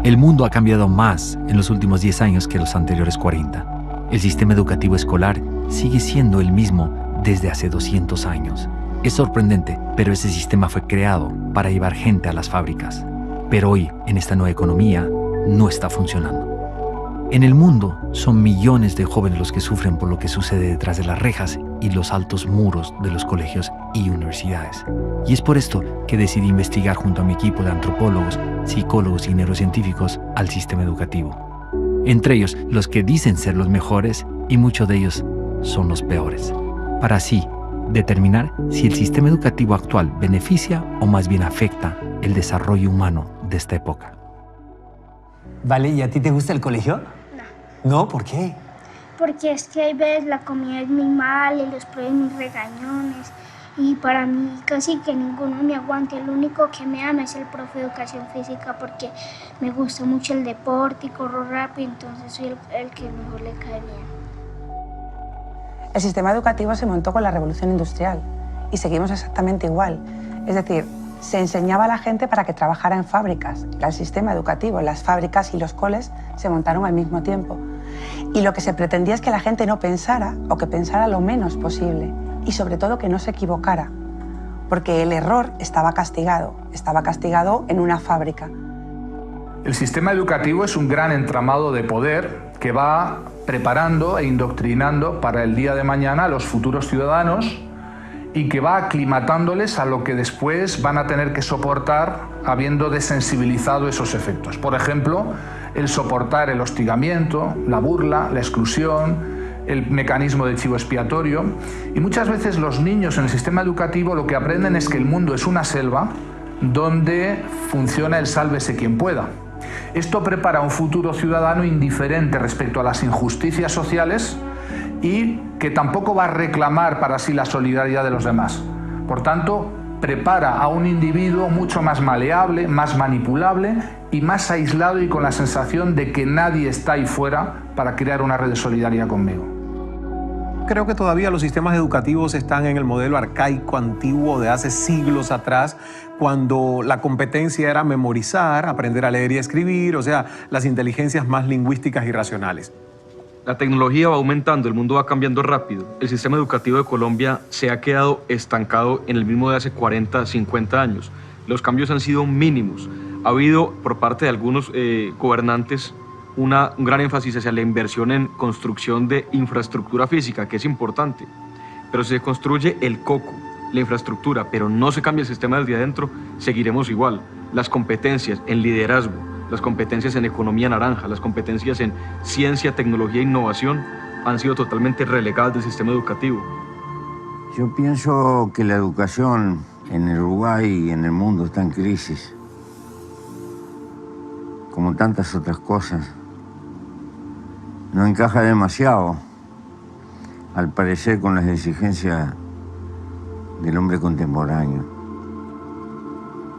El mundo ha cambiado más en los últimos 10 años que los anteriores 40. El sistema educativo escolar sigue siendo el mismo desde hace 200 años. Es sorprendente, pero ese sistema fue creado para llevar gente a las fábricas. Pero hoy, en esta nueva economía, no está funcionando. En el mundo, son millones de jóvenes los que sufren por lo que sucede detrás de las rejas y los altos muros de los colegios y universidades. Y es por esto que decidí investigar junto a mi equipo de antropólogos, psicólogos y neurocientíficos al sistema educativo. Entre ellos, los que dicen ser los mejores y muchos de ellos son los peores. Para así determinar si el sistema educativo actual beneficia o más bien afecta el desarrollo humano de esta época. Vale, ¿y a ti te gusta el colegio? No, ¿por qué? Porque es que hay veces la comida es muy mala y los profes muy regañones. Y para mí casi que ninguno me aguanta. El único que me ama es el profe de educación física porque me gusta mucho el deporte y corro rápido, entonces soy el que mejor le cae bien. El sistema educativo se montó con la revolución industrial y seguimos exactamente igual. Es decir, se enseñaba a la gente para que trabajara en fábricas. Era el sistema educativo. Las fábricas y los coles se montaron al mismo tiempo. Y lo que se pretendía es que la gente no pensara o que pensara lo menos posible y sobre todo que no se equivocara, porque el error estaba castigado en una fábrica. El sistema educativo es un gran entramado de poder que va preparando e indoctrinando para el día de mañana a los futuros ciudadanos y que va aclimatándoles a lo que después van a tener que soportar habiendo desensibilizado esos efectos. Por ejemplo, el soportar el hostigamiento, la burla, la exclusión, el mecanismo de chivo expiatorio. Y muchas veces los niños en el sistema educativo lo que aprenden es que el mundo es una selva donde funciona el sálvese quien pueda. Esto prepara a un futuro ciudadano indiferente respecto a las injusticias sociales y que tampoco va a reclamar para sí la solidaridad de los demás. Por tanto, prepara a un individuo mucho más maleable, más manipulable y más aislado y con la sensación de que nadie está ahí fuera para crear una red de solidaridad conmigo. Creo que todavía los sistemas educativos están en el modelo arcaico, antiguo, de hace siglos atrás, cuando la competencia era memorizar, aprender a leer y escribir, o sea, las inteligencias más lingüísticas y racionales. La tecnología va aumentando, el mundo va cambiando rápido. El sistema educativo de Colombia se ha quedado estancado en el mismo de hace 40, 50 años. Los cambios han sido mínimos. Ha habido por parte de algunos gobernantes un gran énfasis hacia la inversión en construcción de infraestructura física, que es importante. Pero si se construye el coco, la infraestructura, pero no se cambia el sistema desde adentro, seguiremos igual. Las competencias en liderazgo, las competencias en economía naranja, las competencias en ciencia, tecnología e innovación han sido totalmente relegadas del sistema educativo. Yo pienso que la educación en el Uruguay y en el mundo está en crisis, como tantas otras cosas. No encaja demasiado, al parecer, con las exigencias del hombre contemporáneo.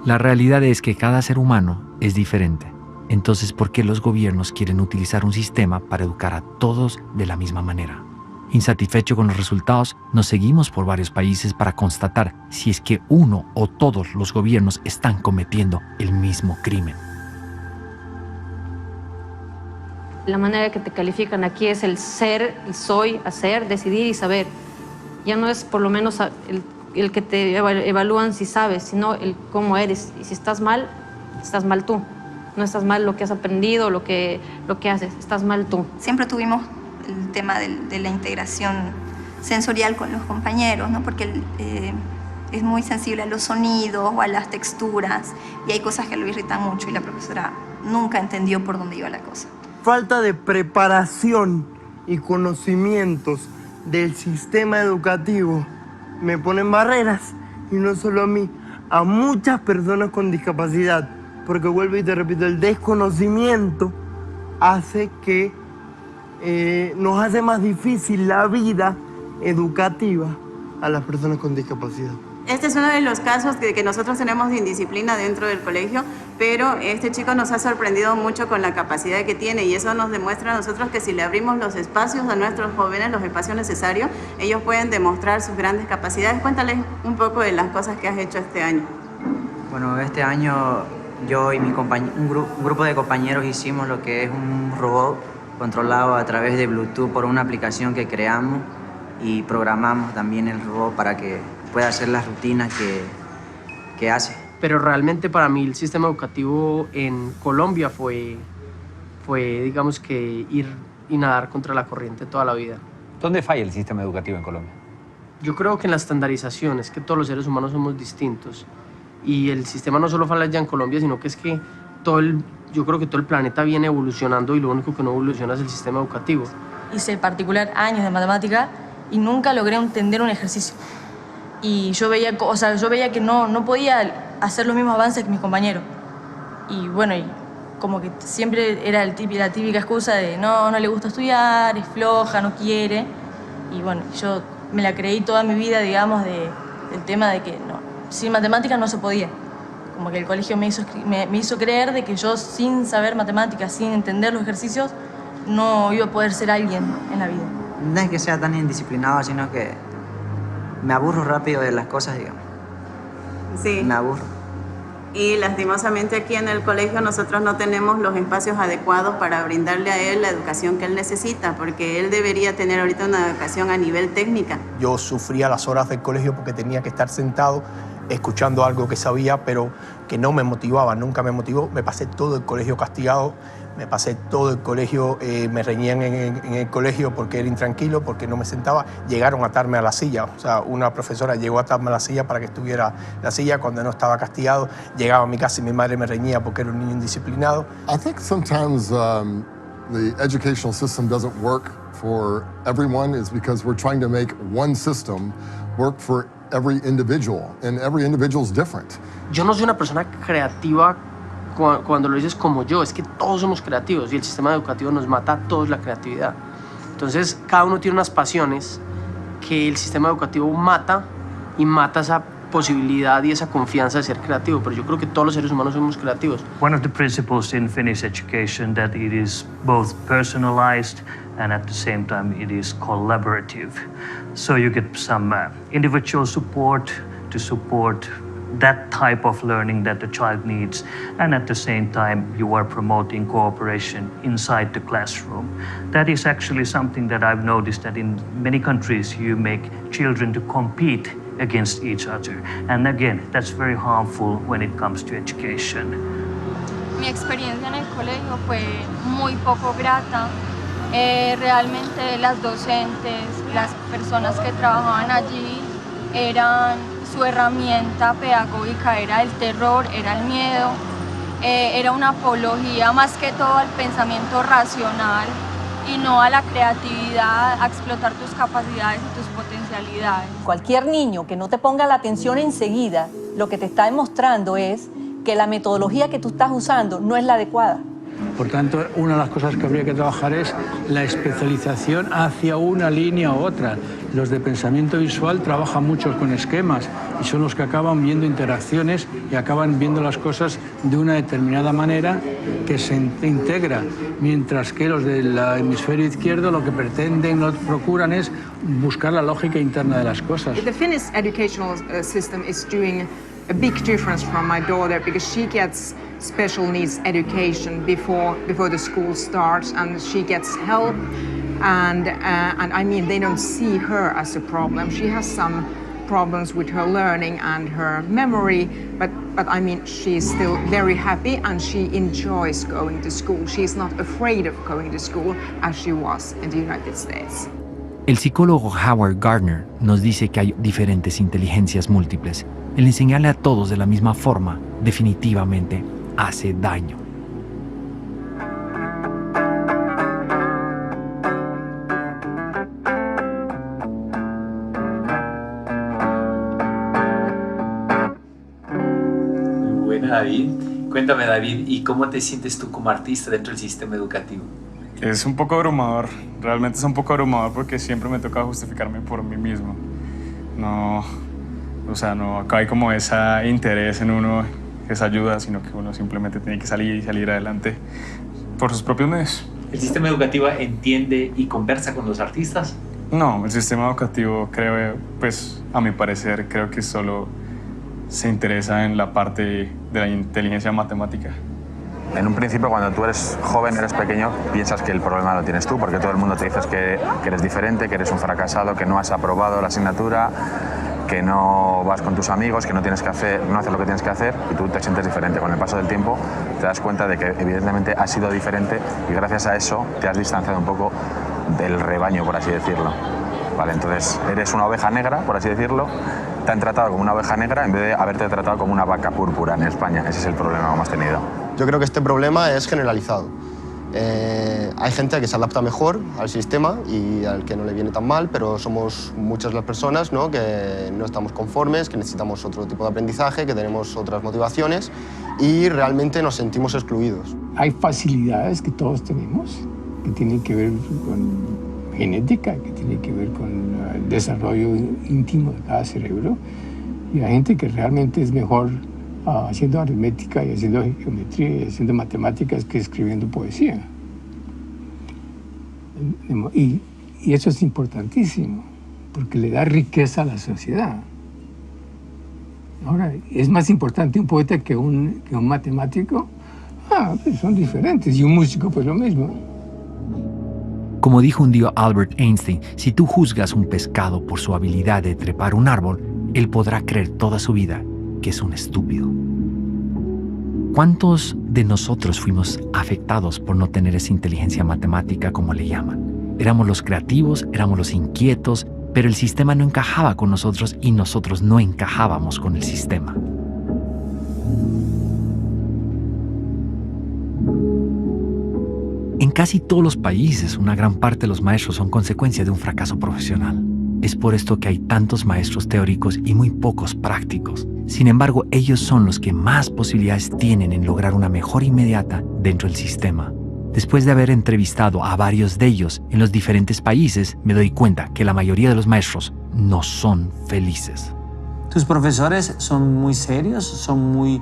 La realidad es que cada ser humano es diferente. Entonces, ¿por qué los gobiernos quieren utilizar un sistema para educar a todos de la misma manera? Insatisfecho con los resultados, nos seguimos por varios países para constatar si es que uno o todos los gobiernos están cometiendo el mismo crimen. La manera que te califican aquí es el ser, el soy, hacer, decidir y saber. Ya no es por lo menos el que te evalúan si sabes, sino el cómo eres. Y si estás mal tú. No estás mal lo que has aprendido, lo que haces, estás mal tú. Siempre tuvimos el tema de la integración sensorial con los compañeros, ¿no? Porque es muy sensible a los sonidos o a las texturas y hay cosas que lo irritan mucho y la profesora nunca entendió por dónde iba la cosa. Falta de preparación y conocimientos del sistema educativo me ponen barreras, y no solo a mí, a muchas personas con discapacidad, porque vuelvo y te repito, el desconocimiento hace que nos hace más difícil la vida educativa a las personas con discapacidad. Este es uno de los casos que nosotros tenemos de indisciplina dentro del colegio, pero este chico nos ha sorprendido mucho con la capacidad que tiene y eso nos demuestra a nosotros que si le abrimos los espacios a nuestros jóvenes, los espacios necesarios, ellos pueden demostrar sus grandes capacidades. Cuéntales un poco de las cosas que has hecho este año. Bueno, este año yo y un grupo de compañeros hicimos lo que es un robot controlado a través de Bluetooth por una aplicación que creamos y programamos también el robot para que pueda hacer las rutinas que hace. Pero realmente para mí el sistema educativo en Colombia fue digamos que ir y nadar contra la corriente toda la vida. ¿Dónde falla el sistema educativo en Colombia? Yo creo que en la estandarización, es que todos los seres humanos somos distintos y el sistema no solo falla ya en Colombia, sino que es que yo creo que todo el planeta viene evolucionando y lo único que no evoluciona es el sistema educativo. Hice en particular años de matemática y nunca logré entender un ejercicio. Y yo veía que no podía hacer los mismos avances que mis compañeros. Y bueno, y como que siempre era la típica excusa de no le gusta estudiar, es floja, no quiere. Y bueno, yo me la creí toda mi vida, digamos, del tema de que no, sin matemáticas no se podía. Como que el colegio me hizo creer de que yo, sin saber matemáticas, sin entender los ejercicios, no iba a poder ser alguien en la vida. No es que sea tan indisciplinado, sino que me aburro rápido de las cosas, digamos. Sí. Me aburro. Y lastimosamente aquí en el colegio nosotros no tenemos los espacios adecuados para brindarle a él la educación que él necesita, porque él debería tener ahorita una educación a nivel técnica. Yo sufría las horas del colegio porque tenía que estar sentado escuchando algo que sabía, pero que no me motivaba, nunca me motivó. Me pasé todo el colegio castigado, me pasé todo el colegio, me reñían en el colegio porque era intranquilo, porque no me sentaba. Llegaron a atarme a la silla, o sea, una profesora llegó a atarme a la silla para que estuviera en la silla cuando no estaba castigado. Llegaba a mi casa y mi madre me reñía porque era un niño indisciplinado. I think sometimes the educational system doesn't work for everyone is because we're trying to make one system work for every individual, and every individual is different. Yo no soy una persona creativa cuando lo dices como yo, es que todos somos creativos y el sistema educativo nos mata a todos la creatividad. Entonces, cada uno tiene unas pasiones que el sistema educativo mata y mata esa posibilidad y esa confianza de ser creativo, pero yo creo que todos los seres humanos somos creativos. One of the principles in Finnish education that it is both personalized and at the same time it is collaborative. So you get some individual support to support that type of learning that the child needs, and at the same time you are promoting cooperation inside the classroom. That is actually something that I've noticed that in many countries you make children to compete against each other, and again that's very harmful when it comes to education. Mi experiencia en el colegio fue muy poco grata. Realmente las docentes, las personas que trabajaban allí su herramienta pedagógica era el terror, era el miedo, era una apología más que todo al pensamiento racional y no a la creatividad, a explotar tus capacidades y tus potencialidades. Cualquier niño que no te ponga la atención enseguida, lo que te está demostrando es que la metodología que tú estás usando no es la adecuada. Por tanto, una de las cosas que habría que trabajar es la especialización hacia una línea u otra. Los de pensamiento visual trabajan mucho con esquemas y son los que acaban viendo interacciones y acaban viendo las cosas de una determinada manera que se integra, mientras que los del hemisferio izquierdo lo que pretenden, lo que procuran es buscar la lógica interna de las cosas. The Finnish educational system is doing a big difference from my daughter because she gets special needs education before the school starts, and she gets help, and I mean they don't see her as a problem. She has some problems with her learning and her memory, but I mean she's still very happy and she enjoys going to school. She's not afraid of going to school as she was in the United States. El psicólogo Howard Gardner nos dice que hay diferentes inteligencias múltiples. El enseñarle a todos de la misma forma definitivamente hace daño. Muy buena, David. Cuéntame, David, ¿y cómo te sientes tú como artista dentro del sistema educativo? Es un poco abrumador, realmente es un poco abrumador porque siempre me toca justificarme por mí mismo. No, o sea, no, acá hay como ese interés en uno, esa ayuda, sino que uno simplemente tiene que salir adelante por sus propios medios. ¿El sistema educativo entiende y conversa con los artistas? No, el sistema educativo creo, pues a mi parecer, creo que solo se interesa en la parte de la inteligencia matemática. En un principio, cuando tú eres joven, eres pequeño, piensas que el problema lo tienes tú, porque todo el mundo te dice que eres diferente, que eres un fracasado, que no has aprobado la asignatura, que no vas con tus amigos, que no haces lo que tienes que hacer, y tú te sientes diferente. Con el paso del tiempo te das cuenta de que evidentemente has sido diferente y gracias a eso te has distanciado un poco del rebaño, por así decirlo. Vale, entonces eres una oveja negra, por así decirlo. Te han tratado como una oveja negra en vez de haberte tratado como una vaca púrpura en España. Ese es el problema que hemos tenido. Yo creo que este problema es generalizado. Hay gente que se adapta mejor al sistema y al que no le viene tan mal, pero somos muchas las personas, ¿no?, que no estamos conformes, que necesitamos otro tipo de aprendizaje, que tenemos otras motivaciones y realmente nos sentimos excluidos. Hay facilidades que todos tenemos, que tienen que ver con genética, que tienen que ver con el desarrollo íntimo de cada cerebro, y hay gente que realmente es mejor haciendo aritmética y haciendo geometría y haciendo matemáticas que escribiendo poesía. Y eso es importantísimo, porque le da riqueza a la sociedad. Ahora, ¿es más importante un poeta que un matemático? Pues son diferentes, y un músico pues lo mismo. Como dijo un día Albert Einstein, si tú juzgas un pescado por su habilidad de trepar un árbol, él podrá creer toda su vida que es un estúpido. ¿Cuántos de nosotros fuimos afectados por no tener esa inteligencia matemática, como le llaman? Éramos los creativos, éramos los inquietos, pero el sistema no encajaba con nosotros y nosotros no encajábamos con el sistema. En casi todos los países, una gran parte de los maestros son consecuencia de un fracaso profesional. Es por esto que hay tantos maestros teóricos y muy pocos prácticos. Sin embargo, ellos son los que más posibilidades tienen en lograr una mejora inmediata dentro del sistema. Después de haber entrevistado a varios de ellos en los diferentes países, me doy cuenta que la mayoría de los maestros no son felices. ¿Tus profesores son muy serios? ¿Son muy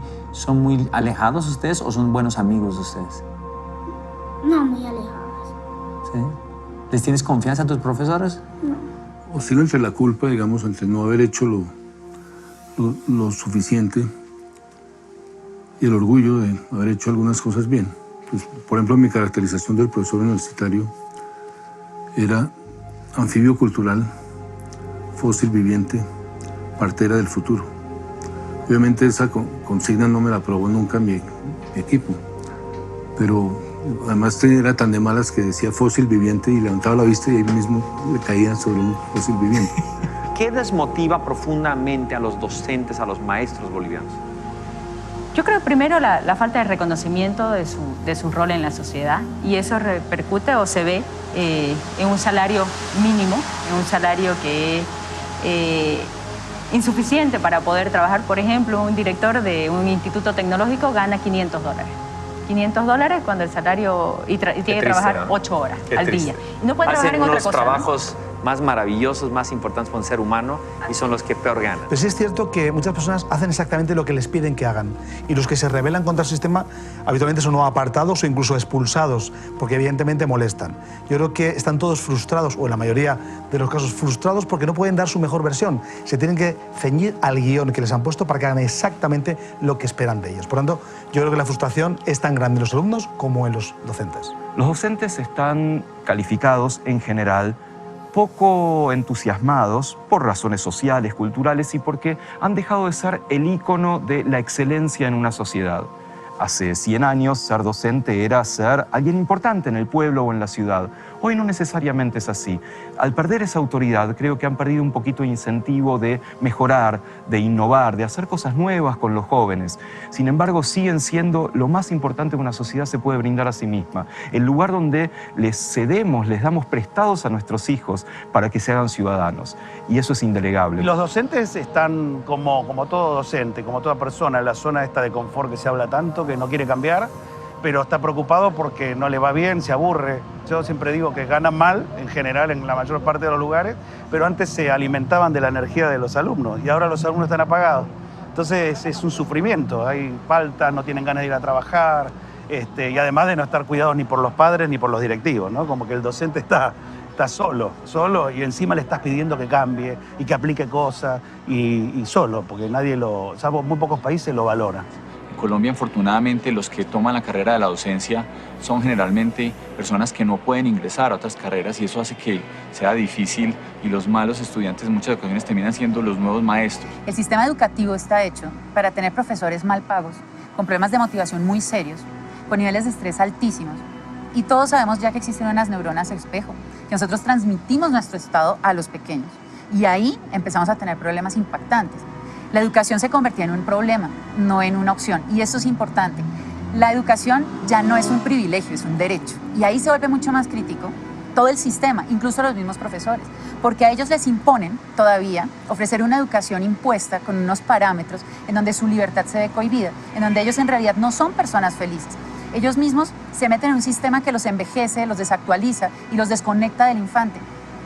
alejados ustedes o son buenos amigos ustedes? No, muy alejados. ¿Sí? ¿Les tienes confianza a tus profesores? No. Oscilo entre la culpa, digamos, entre no haber hecho lo suficiente y el orgullo de haber hecho algunas cosas bien. Pues, por ejemplo, mi caracterización del profesor universitario era anfibio cultural, fósil viviente, partera del futuro. Obviamente esa consigna no me la aprobó nunca mi equipo, pero además era tan de malas que decía fósil viviente y levantaba la vista y ahí mismo le caía sobre un fósil viviente. ¿Qué desmotiva profundamente a los docentes, a los maestros bolivianos? Yo creo primero la falta de reconocimiento de su rol en la sociedad, y eso repercute o se ve en un salario mínimo, en un salario que es insuficiente para poder trabajar. Por ejemplo, un director de un instituto tecnológico gana $500. $500 cuando el salario y tiene que trabajar 8 horas al día. Y no puede trabajar en otra cosa. Hacen unos trabajos más maravillosos, más importantes para un ser humano y son los que peor ganan. Pero sí es cierto que muchas personas hacen exactamente lo que les piden que hagan, y los que se rebelan contra el sistema habitualmente son o apartados o incluso expulsados, porque evidentemente molestan. Yo creo que están todos frustrados, o en la mayoría de los casos frustrados, porque no pueden dar su mejor versión. Se tienen que ceñir al guión que les han puesto para que hagan exactamente lo que esperan de ellos. Por tanto, yo creo que la frustración es tan grande en los alumnos como en los docentes. Los docentes están calificados en general poco entusiasmados por razones sociales, culturales y porque han dejado de ser el ícono de la excelencia en una sociedad. Hace 100 años ser docente era ser alguien importante en el pueblo o en la ciudad. Hoy no necesariamente es así. Al perder esa autoridad, creo que han perdido un poquito de incentivo de mejorar, de innovar, de hacer cosas nuevas con los jóvenes. Sin embargo, siguen siendo lo más importante que una sociedad se puede brindar a sí misma. El lugar donde les cedemos, les damos prestados a nuestros hijos para que se hagan ciudadanos. Y eso es indelegable. Y los docentes están como todo docente, como toda persona, en la zona esta de confort que se habla tanto, que no quiere cambiar, pero está preocupado porque no le va bien, se aburre. Yo siempre digo que ganan mal, en general, en la mayor parte de los lugares, pero antes se alimentaban de la energía de los alumnos y ahora los alumnos están apagados. Entonces es un sufrimiento, hay falta, no tienen ganas de ir a trabajar, y además de no estar cuidados ni por los padres ni por los directivos, ¿no? Como que el docente está Estás solo y encima le estás pidiendo que cambie y que aplique cosas y solo, porque nadie lo, salvo muy pocos países lo valoran. En Colombia, afortunadamente, los que toman la carrera de la docencia son generalmente personas que no pueden ingresar a otras carreras y eso hace que sea difícil y los malos estudiantes en muchas ocasiones terminan siendo los nuevos maestros. El sistema educativo está hecho para tener profesores mal pagos, con problemas de motivación muy serios, con niveles de estrés altísimos. Y todos sabemos ya que existen unas neuronas espejo, que nosotros transmitimos nuestro estado a los pequeños. Y ahí empezamos a tener problemas impactantes. La educación se convertía en un problema, no en una opción. Y eso es importante. La educación ya no es un privilegio, es un derecho. Y ahí se vuelve mucho más crítico todo el sistema, incluso los mismos profesores, porque a ellos les imponen todavía ofrecer una educación impuesta con unos parámetros en donde su libertad se ve cohibida, en donde ellos en realidad no son personas felices. Ellos mismos se meten en un sistema que los envejece, los desactualiza y los desconecta del infante.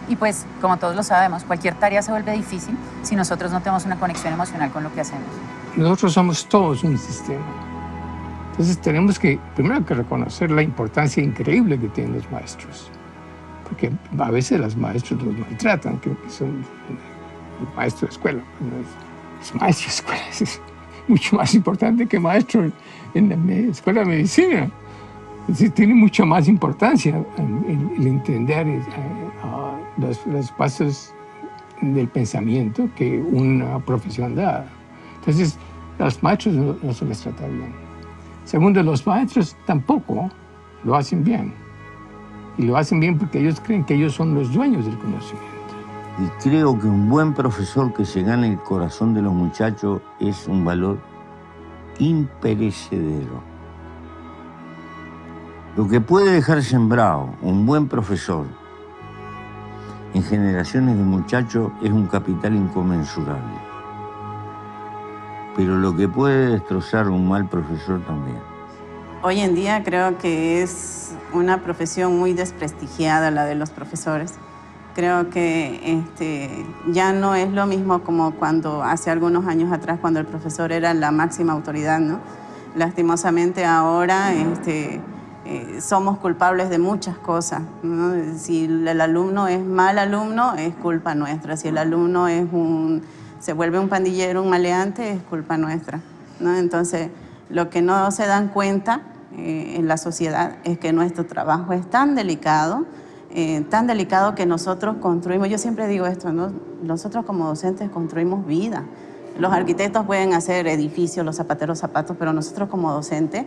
Y pues, como todos lo sabemos, cualquier tarea se vuelve difícil si nosotros no tenemos una conexión emocional con lo que hacemos. Nosotros somos todos un sistema. Entonces tenemos que, primero que reconocer la importancia increíble que tienen los maestros. Porque a veces los maestros los maltratan, que son maestros de escuela. Es maestro de escuela, es mucho más importante que maestro en la escuela de medicina. Entonces, tiene mucha más importancia el entender los pasos del pensamiento que una profesión da. Entonces, los maestros no se les trata bien. Segundo, los maestros tampoco lo hacen bien. Y lo hacen bien porque ellos creen que ellos son los dueños del conocimiento. Y creo que un buen profesor que se gane el corazón de los muchachos es un valor imperecedero. Lo que puede dejar sembrado un buen profesor en generaciones de muchachos es un capital inconmensurable. Pero lo que puede destrozar un mal profesor también. Hoy en día creo que es una profesión muy desprestigiada la de los profesores. Creo que ya no es lo mismo como cuando hace algunos años atrás, cuando el profesor era la máxima autoridad, ¿no? Lastimosamente ahora somos culpables de muchas cosas, ¿no? Si el alumno es mal alumno, es culpa nuestra. Si el alumno se vuelve un pandillero, un maleante, es culpa nuestra, ¿no? Entonces, lo que no se dan cuenta en la sociedad es que nuestro trabajo es tan delicado que nosotros construimos. Yo siempre digo esto, ¿no? Nosotros como docentes construimos vida. Los arquitectos pueden hacer edificios, los zapateros zapatos, pero nosotros como docentes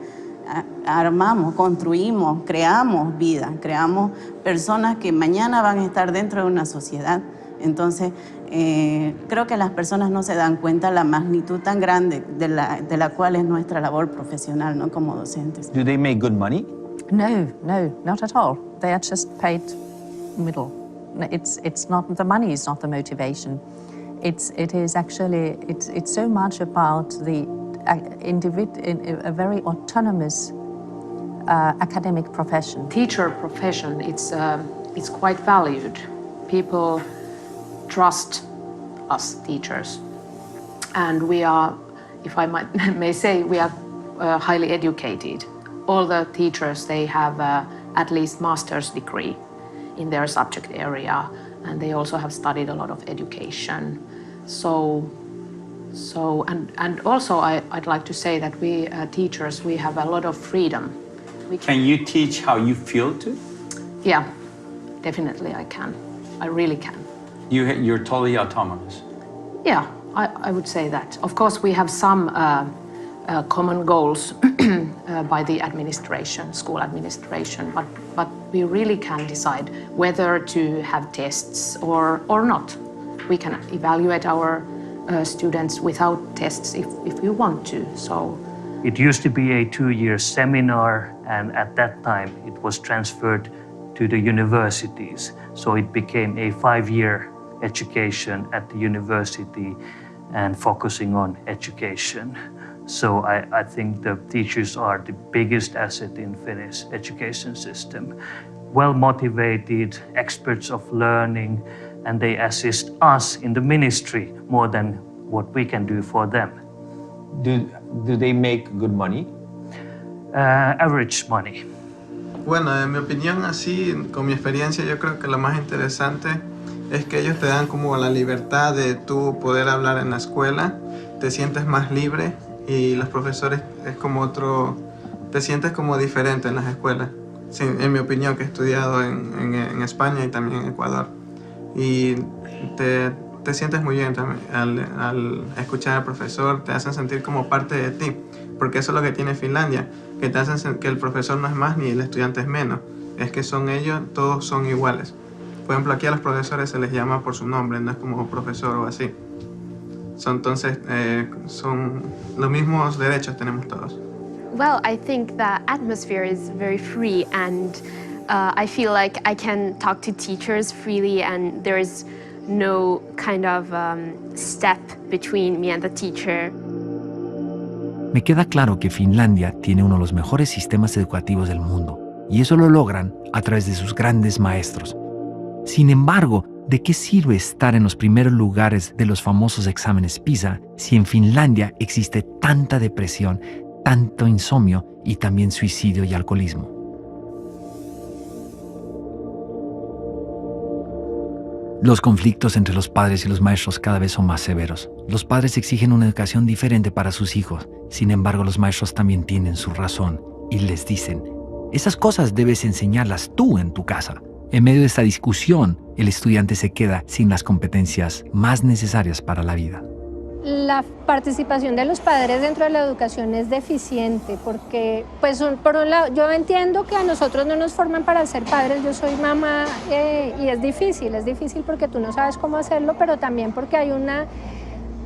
armamos, construimos, creamos vida, creamos personas que mañana van a estar dentro de una sociedad. Entonces, creo que las personas no se dan cuenta la magnitud tan grande de la cual es nuestra labor profesional, ¿no? Como docentes. Do they make good money? No, not at all. They are just paid middle. It's not the money is not the motivation. It is actually it's so much about the a very autonomous academic profession. Teacher profession, it's quite valued. People trust us teachers, and we are, if I may say, we are highly educated. All the teachers, they have at least master's degree in their subject area, and they also have studied a lot of education. And also I'd like to say that we teachers, we have a lot of freedom. Can you teach how you feel too? Yeah, definitely I can. I really can. You're totally autonomous. Yeah, I would say that. Of course, we have some common goals by the administration, school administration, but we really can decide whether to have tests or not. We can evaluate our students without tests if we want to. So it used to be a 2-year seminar, and at that time it was transferred to the universities. So it became a 5-year education at the university and focusing on education. So I think the teachers are the biggest asset in Finnish education system. Well-motivated, experts of learning, and they assist us in the ministry more than what we can do for them. Do they make good money? Average money. Bueno, en mi opinión, así, con mi experiencia, yo creo que lo más interesante es que ellos te dan como la libertad de tú poder hablar en la escuela, te sientes más libre y los profesores es como otro, te sientes como diferente en las escuelas, sí, en mi opinión, que he estudiado en España y también en Ecuador. Y te sientes muy bien también al escuchar al profesor, te hacen sentir como parte de ti, porque eso es lo que tiene Finlandia, que te hacen que el profesor no es más ni el estudiante es menos, es que son ellos, todos son iguales. Por ejemplo, aquí a los profesores se les llama por su nombre, no es como profesor o así. Entonces, son los mismos derechos tenemos todos. Well, I think the atmosphere is very free, and I feel like I can talk to teachers freely, and there is no kind of step between me and the teacher. Me queda claro que Finlandia tiene uno de los mejores sistemas educativos del mundo, y eso lo logran a través de sus grandes maestros. Sin embargo, ¿de qué sirve estar en los primeros lugares de los famosos exámenes PISA si en Finlandia existe tanta depresión, tanto insomnio y también suicidio y alcoholismo? Los conflictos entre los padres y los maestros cada vez son más severos. Los padres exigen una educación diferente para sus hijos. Sin embargo, los maestros también tienen su razón y les dicen, esas cosas debes enseñarlas tú en tu casa. En medio de esta discusión, el estudiante se queda sin las competencias más necesarias para la vida. La participación de los padres dentro de la educación es deficiente porque, pues, por un lado, yo entiendo que a nosotros no nos forman para ser padres, yo soy mamá y es difícil porque tú no sabes cómo hacerlo, pero también porque hay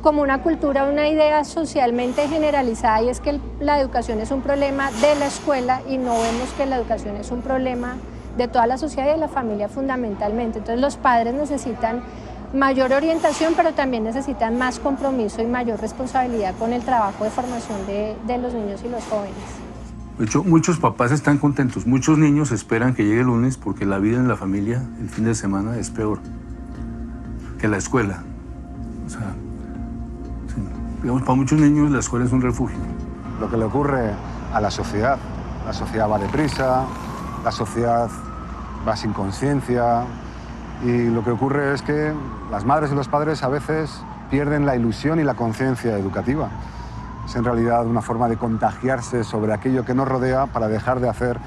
como una cultura, una idea socialmente generalizada y es que la educación es un problema de la escuela y no vemos que la educación es un problema de toda la sociedad y de la familia fundamentalmente. Entonces los padres necesitan mayor orientación, pero también necesitan más compromiso y mayor responsabilidad con el trabajo de formación de los niños y los jóvenes. De hecho, muchos papás están contentos, muchos niños esperan que llegue el lunes porque la vida en la familia el fin de semana es peor que la escuela. O sea, sí, digamos, para muchos niños la escuela es un refugio. Lo que le ocurre a la sociedad va deprisa, la sociedad va sin conciencia y lo que ocurre es que las madres y los padres a veces pierden la ilusión y la conciencia educativa. Es en realidad una forma de contagiarse sobre aquello que nos rodea para dejar de hacer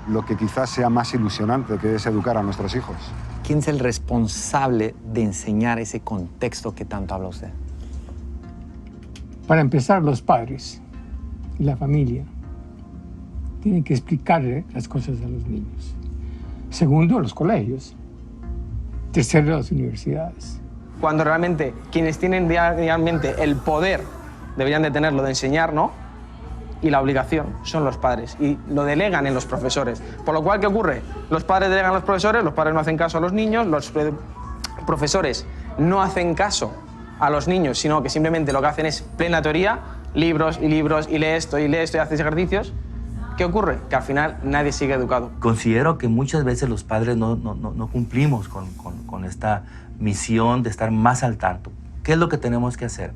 lo que quizás sea más ilusionante, que es educar a nuestros hijos. ¿Quién es el responsable de enseñar ese contexto que tanto habla usted? Para empezar, los padres y la familia tienen que explicarle las cosas a los niños. Segundo, los colegios. Tercero, las universidades. Cuando realmente quienes tienen realmente el poder deberían de tenerlo de enseñar, ¿no? Y la obligación son los padres y lo delegan en los profesores. Por lo cual, ¿qué ocurre? Los padres delegan a los profesores, los padres no hacen caso a los niños, los profesores no hacen caso a los niños, sino que simplemente lo que hacen es plena teoría, libros y lee esto y haces ejercicios. ¿Qué ocurre? Que al final nadie sigue educado. Considero que muchas veces los padres no cumplimos con esta misión de estar más al tanto. ¿Qué es lo que tenemos que hacer?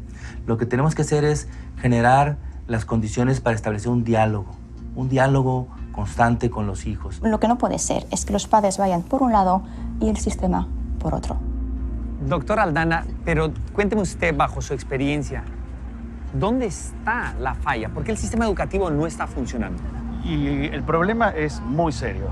Lo que tenemos que hacer es generar las condiciones para establecer un diálogo constante con los hijos. Lo que no puede ser es que los padres vayan por un lado y el sistema por otro. Doctora Aldana, pero cuénteme usted bajo su experiencia, ¿dónde está la falla? ¿Por qué el sistema educativo no está funcionando? Y el problema es muy serio,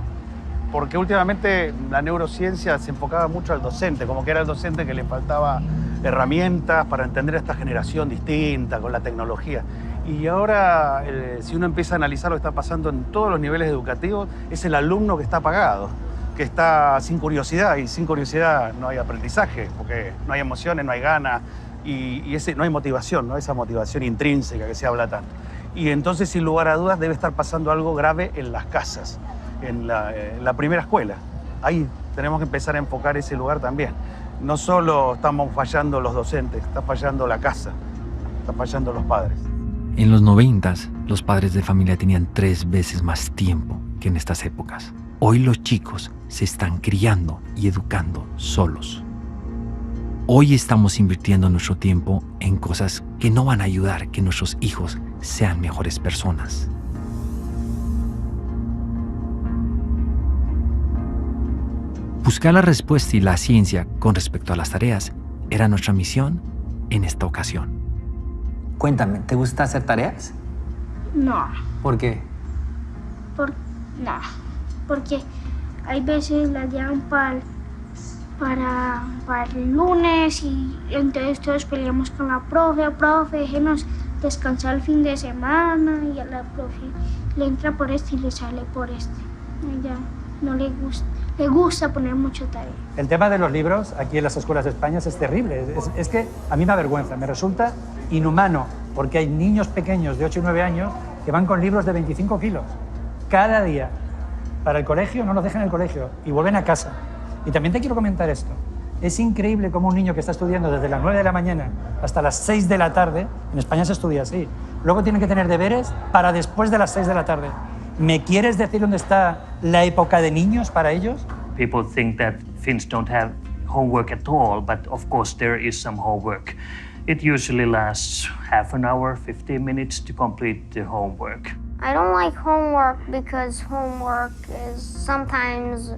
porque últimamente la neurociencia se enfocaba mucho al docente, como que era el docente que le faltaba herramientas para entender esta generación distinta con la tecnología. Y ahora, si uno empieza a analizar lo que está pasando en todos los niveles educativos, es el alumno que está apagado, que está sin curiosidad, y sin curiosidad no hay aprendizaje, porque no hay emociones, no hay ganas, y no hay motivación, ¿no? Esa motivación intrínseca que se habla tanto. Y entonces, sin lugar a dudas, debe estar pasando algo grave en las casas, en la primera escuela. Ahí tenemos que empezar a enfocar ese lugar también. No solo estamos fallando los docentes, está fallando la casa, están fallando los padres. En los 90s, los padres de familia tenían 3 veces más tiempo que en estas épocas. Hoy los chicos se están criando y educando solos. Hoy estamos invirtiendo nuestro tiempo en cosas que no van a ayudar a que nuestros hijos sean mejores personas. Buscar la respuesta y la ciencia con respecto a las tareas era nuestra misión en esta ocasión. Cuéntame, ¿te gusta hacer tareas? No, ¿Por qué? porque hay veces las llevan para el lunes y entonces todos peleamos con la profe, déjenos descansar el fin de semana y a la profe le entra por este y le sale por este. A ella no le gusta poner mucho tarea. El tema de los libros aquí en las escuelas de España es terrible. Es que a mí me avergüenza, me resulta inhumano, porque hay niños pequeños de 8 y 9 años que van con libros de 25 kilos cada día para el colegio, no los dejan en el colegio y vuelven a casa. Y también te quiero comentar esto. Es increíble cómo un niño que está estudiando desde las 9 de la mañana hasta las 6 de la tarde, en España se estudia así, luego tienen que tener deberes para después de las 6 de la tarde. ¿Me quieres decir dónde está la época de niños para ellos? People think that Finns don't have homework at all, but of course there is some homework. It usually lasts half an hour, 15 minutes to complete the homework. I don't like homework because homework is sometimes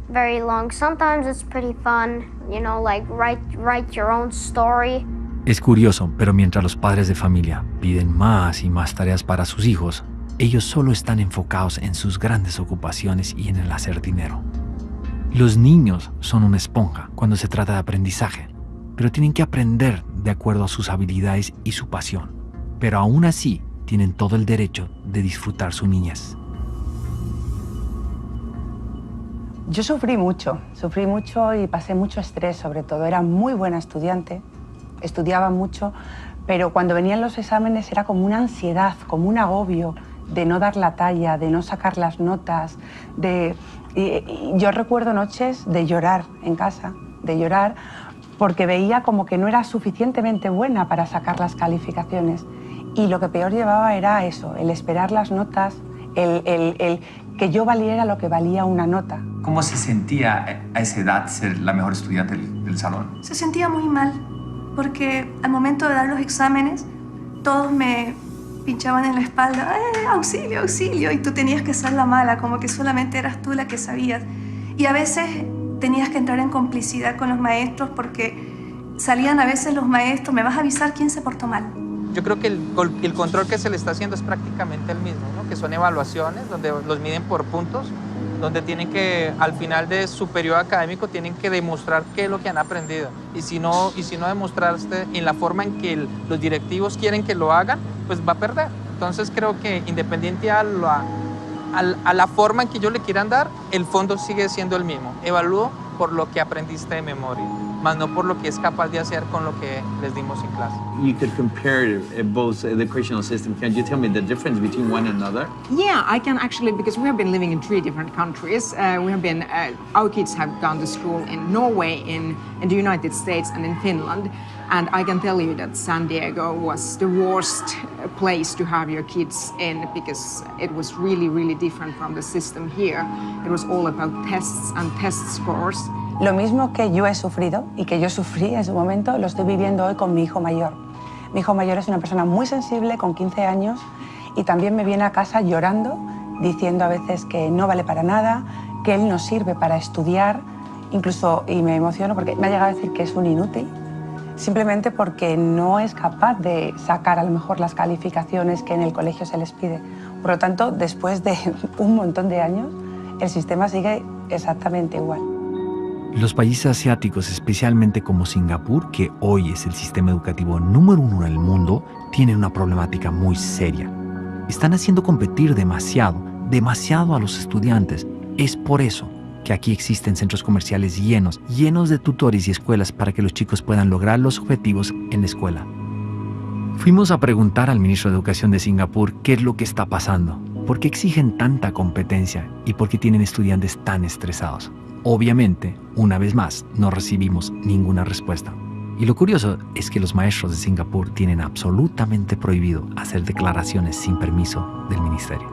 very long. Sometimes it's pretty fun, you know, like write your own story. Es curioso, pero mientras los padres de familia piden más y más tareas para sus hijos, ellos solo están enfocados en sus grandes ocupaciones y en el hacer dinero. Los niños son una esponja cuando se trata de aprendizaje, pero tienen que aprender de acuerdo a sus habilidades y su pasión. Pero aún así, tienen todo el derecho de disfrutar su niñez. Yo sufrí mucho y pasé mucho estrés sobre todo. Era muy buena estudiante, estudiaba mucho, pero cuando venían los exámenes era como una ansiedad, como un agobio de no dar la talla, de no sacar las notas, y yo recuerdo noches de llorar en casa, de llorar porque veía como que no era suficientemente buena para sacar las calificaciones. Y lo que peor llevaba era eso, el esperar las notas, el que yo valiera lo que valía una nota. ¿Cómo se sentía a esa edad ser la mejor estudiante del salón? Se sentía muy mal, porque al momento de dar los exámenes, todos me pinchaban en la espalda, auxilio, auxilio, y tú tenías que ser la mala, como que solamente eras tú la que sabías. Y a veces tenías que entrar en complicidad con los maestros, porque salían a veces los maestros, me vas a avisar quién se portó mal. Yo creo que el control que se le está haciendo es prácticamente el mismo, ¿no? Que son evaluaciones donde los miden por puntos, donde tienen que, al final de su periodo académico, tienen que demostrar qué es lo que han aprendido. Y si no demostraste en la forma en que los directivos quieren que lo hagan, pues va a perder. Entonces creo que independiente a la forma en que ellos le quieran dar, el fondo sigue siendo el mismo. Evalúo por lo que aprendiste de memoria, más no por lo que es capaz de hacer con lo que les dimos en clase. You could compare both educational systems. Can you tell me the difference between one and another? Yeah, I can actually, because we have been living in 3 different countries. Our kids have gone to school in Norway, in the United States, and in Finland. And I can tell you that San Diego was the worst place to have your kids in, because it was really, really different from the system here. It was all about tests and test scores. Lo mismo que yo he sufrido y que yo sufrí en su momento, lo estoy viviendo hoy con mi hijo mayor. Mi hijo mayor es una persona muy sensible, con 15 años, y también me viene a casa llorando, diciendo a veces que no vale para nada, que él no sirve para estudiar, incluso, y me emociono porque me ha llegado a decir que es un inútil, simplemente porque no es capaz de sacar a lo mejor las calificaciones que en el colegio se les pide. Por lo tanto, después de un montón de años, el sistema sigue exactamente igual. Los países asiáticos, especialmente como Singapur, que hoy es el sistema educativo número 1 en el mundo, tienen una problemática muy seria. Están haciendo competir demasiado a los estudiantes. Es por eso que aquí existen centros comerciales llenos de tutores y escuelas para que los chicos puedan lograr los objetivos en la escuela. Fuimos a preguntar al ministro de Educación de Singapur qué es lo que está pasando, por qué exigen tanta competencia y por qué tienen estudiantes tan estresados. Obviamente, una vez más, no recibimos ninguna respuesta. Y lo curioso es que los maestros de Singapur tienen absolutamente prohibido hacer declaraciones sin permiso del ministerio.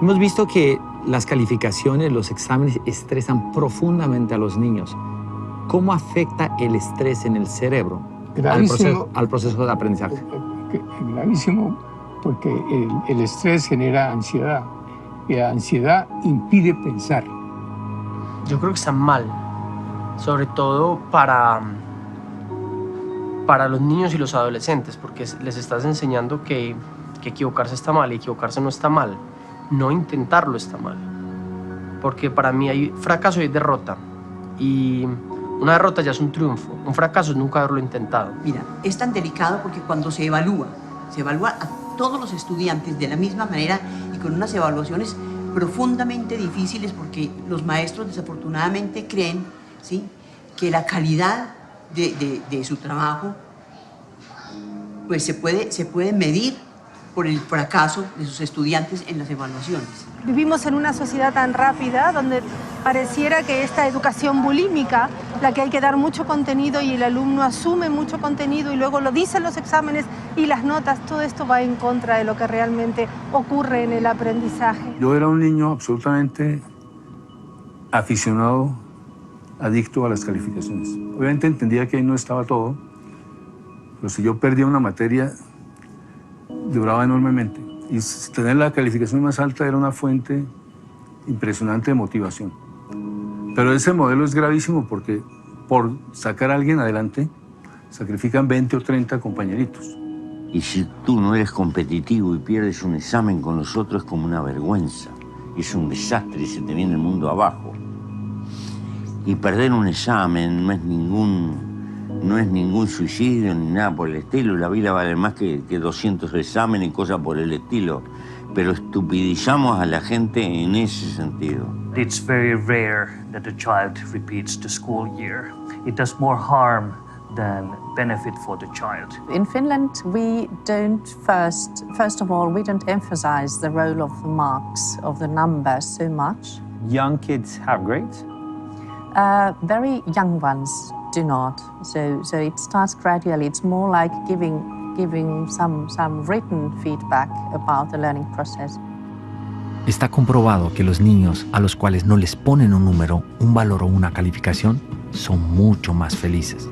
Hemos visto que las calificaciones, los exámenes estresan profundamente a los niños. ¿Cómo afecta el estrés en el cerebro al proceso de aprendizaje? Gravísimo, porque el estrés genera ansiedad y la ansiedad impide pensar. Yo creo que están mal, sobre todo para los niños y los adolescentes, porque les estás enseñando que equivocarse está mal y equivocarse no está mal. No intentarlo está mal. Porque para mí hay fracaso y hay derrota. Y una derrota ya es un triunfo. Un fracaso es nunca haberlo intentado. Mira, es tan delicado porque cuando se evalúa a todos los estudiantes de la misma manera y con unas evaluaciones profundamente difíciles porque los maestros desafortunadamente creen, ¿sí?, que la calidad de su trabajo pues se puede medir por el fracaso de sus estudiantes en las evaluaciones. Vivimos en una sociedad tan rápida donde pareciera que esta educación bulímica, la que hay que dar mucho contenido y el alumno asume mucho contenido y luego lo dicen los exámenes y las notas, todo esto va en contra de lo que realmente ocurre en el aprendizaje. Yo era un niño absolutamente aficionado, adicto a las calificaciones. Obviamente entendía que ahí no estaba todo, pero si yo perdía una materia, duraba enormemente. Y tener la calificación más alta era una fuente impresionante de motivación. Pero ese modelo es gravísimo porque por sacar a alguien adelante sacrifican 20 o 30 compañeritos. Y si tú no eres competitivo y pierdes un examen con los otros, es como una vergüenza. Es un desastre y se te viene el mundo abajo. Y perder un examen no es ningún suicidio ni nada por el estilo. La vida vale más que 200 exámenes y cosas por el estilo. Pero estupidizamos a la gente en ese sentido. It's very rare that a child repeats the school year. It does more harm than benefit for the child. In Finland, we don't first of all, we don't emphasize the role of the marks, of the numbers so much. Young kids have grades? Very young ones do not. So it starts gradually. It's more like giving some written feedback about the learning process. Está comprobado que los niños a los cuales no les ponen un número, un valor o una calificación son mucho más felices.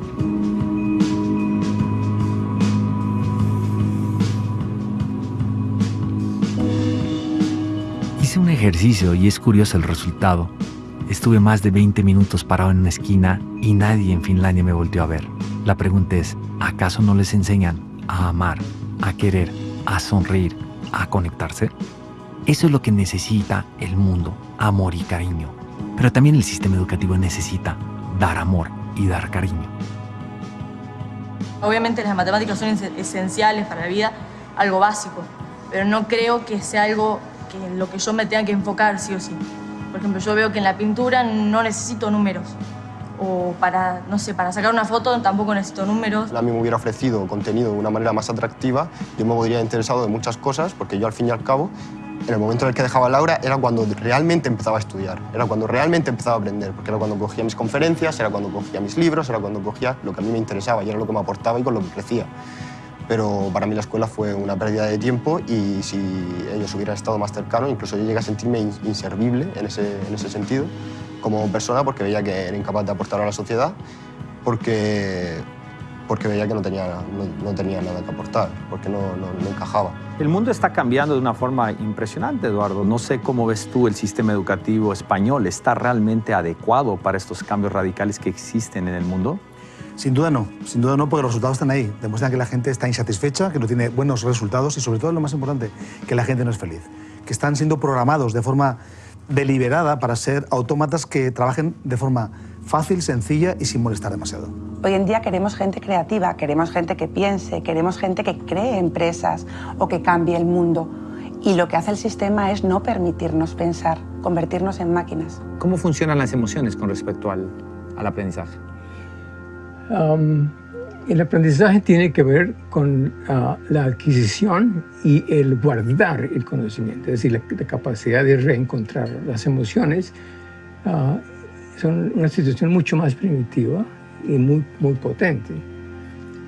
Hice un ejercicio y es curioso el resultado. Estuve más de 20 minutos parado en una esquina y nadie en Finlandia me volteó a ver. La pregunta es, ¿acaso no les enseñan a amar, a querer, a sonreír, a conectarse? Eso es lo que necesita el mundo, amor y cariño. Pero también el sistema educativo necesita dar amor y dar cariño. Obviamente las matemáticas son esenciales para la vida, algo básico, pero no creo que sea algo que lo que yo me tenga que enfocar sí o sí. Por ejemplo, yo veo que en la pintura no necesito números. O para, no sé, para sacar una foto tampoco necesito números. A mí me hubiera ofrecido contenido de una manera más atractiva, yo me podría haber interesado de muchas cosas, porque yo al fin y al cabo, en el momento en el que dejaba el aula, era cuando realmente empezaba a estudiar, era cuando realmente empezaba a aprender, porque era cuando cogía mis conferencias, era cuando cogía mis libros, era cuando cogía lo que a mí me interesaba y era lo que me aportaba y con lo que crecía. Pero para mí la escuela fue una pérdida de tiempo y si ellos hubieran estado más cercanos, incluso yo llegué a sentirme inservible en ese sentido como persona, porque veía que era incapaz de aportar a la sociedad, porque veía que no tenía nada que aportar, porque no encajaba. El mundo está cambiando de una forma impresionante, Eduardo. No sé cómo ves tú el sistema educativo español. ¿Está realmente adecuado para estos cambios radicales que existen en el mundo? Sin duda no, porque los resultados están ahí. Demuestran que la gente está insatisfecha, que no tiene buenos resultados y sobre todo lo más importante, que la gente no es feliz. Que están siendo programados de forma deliberada para ser autómatas que trabajen de forma fácil, sencilla y sin molestar demasiado. Hoy en día queremos gente creativa, queremos gente que piense, queremos gente que cree empresas o que cambie el mundo. Y lo que hace el sistema es no permitirnos pensar, convertirnos en máquinas. ¿Cómo funcionan las emociones con respecto al aprendizaje? El aprendizaje tiene que ver con la adquisición y el guardar el conocimiento, es decir, la capacidad de reencontrar las emociones. Son una situación mucho más primitiva y muy potente,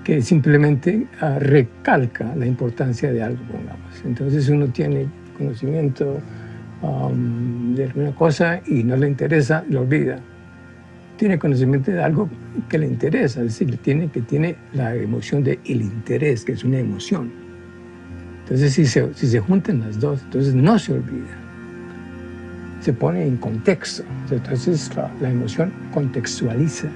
que simplemente recalca la importancia de algo, pongamos. Entonces uno tiene conocimiento de alguna cosa y no le interesa, lo olvida. Tiene conocimiento de algo que le interesa, es decir, tiene la emoción del interés, que es una emoción. Entonces, si se juntan las dos, entonces no se olvida. se pone en contexto. Entonces la emoción contextualiza.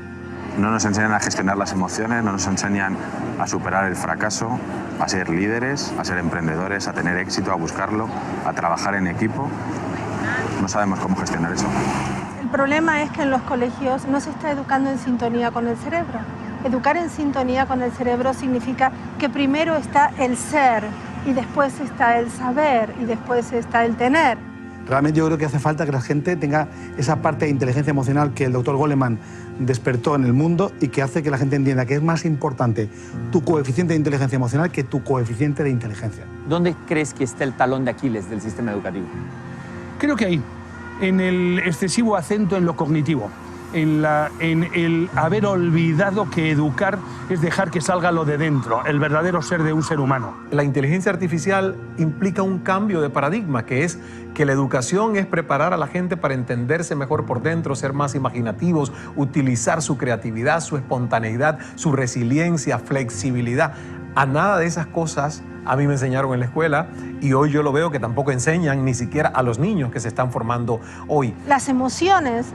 No nos enseñan a gestionar las emociones, no nos enseñan a superar el fracaso, a ser líderes, a ser emprendedores, a tener éxito, a buscarlo, a trabajar en equipo. No sabemos cómo gestionar eso. El problema es que en los colegios no se está educando en sintonía con el cerebro. Educar en sintonía con el cerebro significa que primero está el ser y después está el saber y después está el tener. Realmente yo creo que hace falta que la gente tenga esa parte de inteligencia emocional que el doctor Goleman despertó en el mundo y que hace que la gente entienda que es más importante tu coeficiente de inteligencia emocional que tu coeficiente de inteligencia. ¿Dónde crees que está el talón de Aquiles del sistema educativo? Creo que ahí, en el excesivo acento en lo cognitivo, en el haber olvidado que educar es dejar que salga lo de dentro, el verdadero ser de un ser humano. La inteligencia artificial implica un cambio de paradigma, que es que la educación es preparar a la gente para entenderse mejor por dentro, ser más imaginativos, utilizar su creatividad, su espontaneidad, su resiliencia, flexibilidad. A nada de esas cosas a mí me enseñaron en la escuela y hoy yo lo veo que tampoco enseñan ni siquiera a los niños que se están formando hoy. Las emociones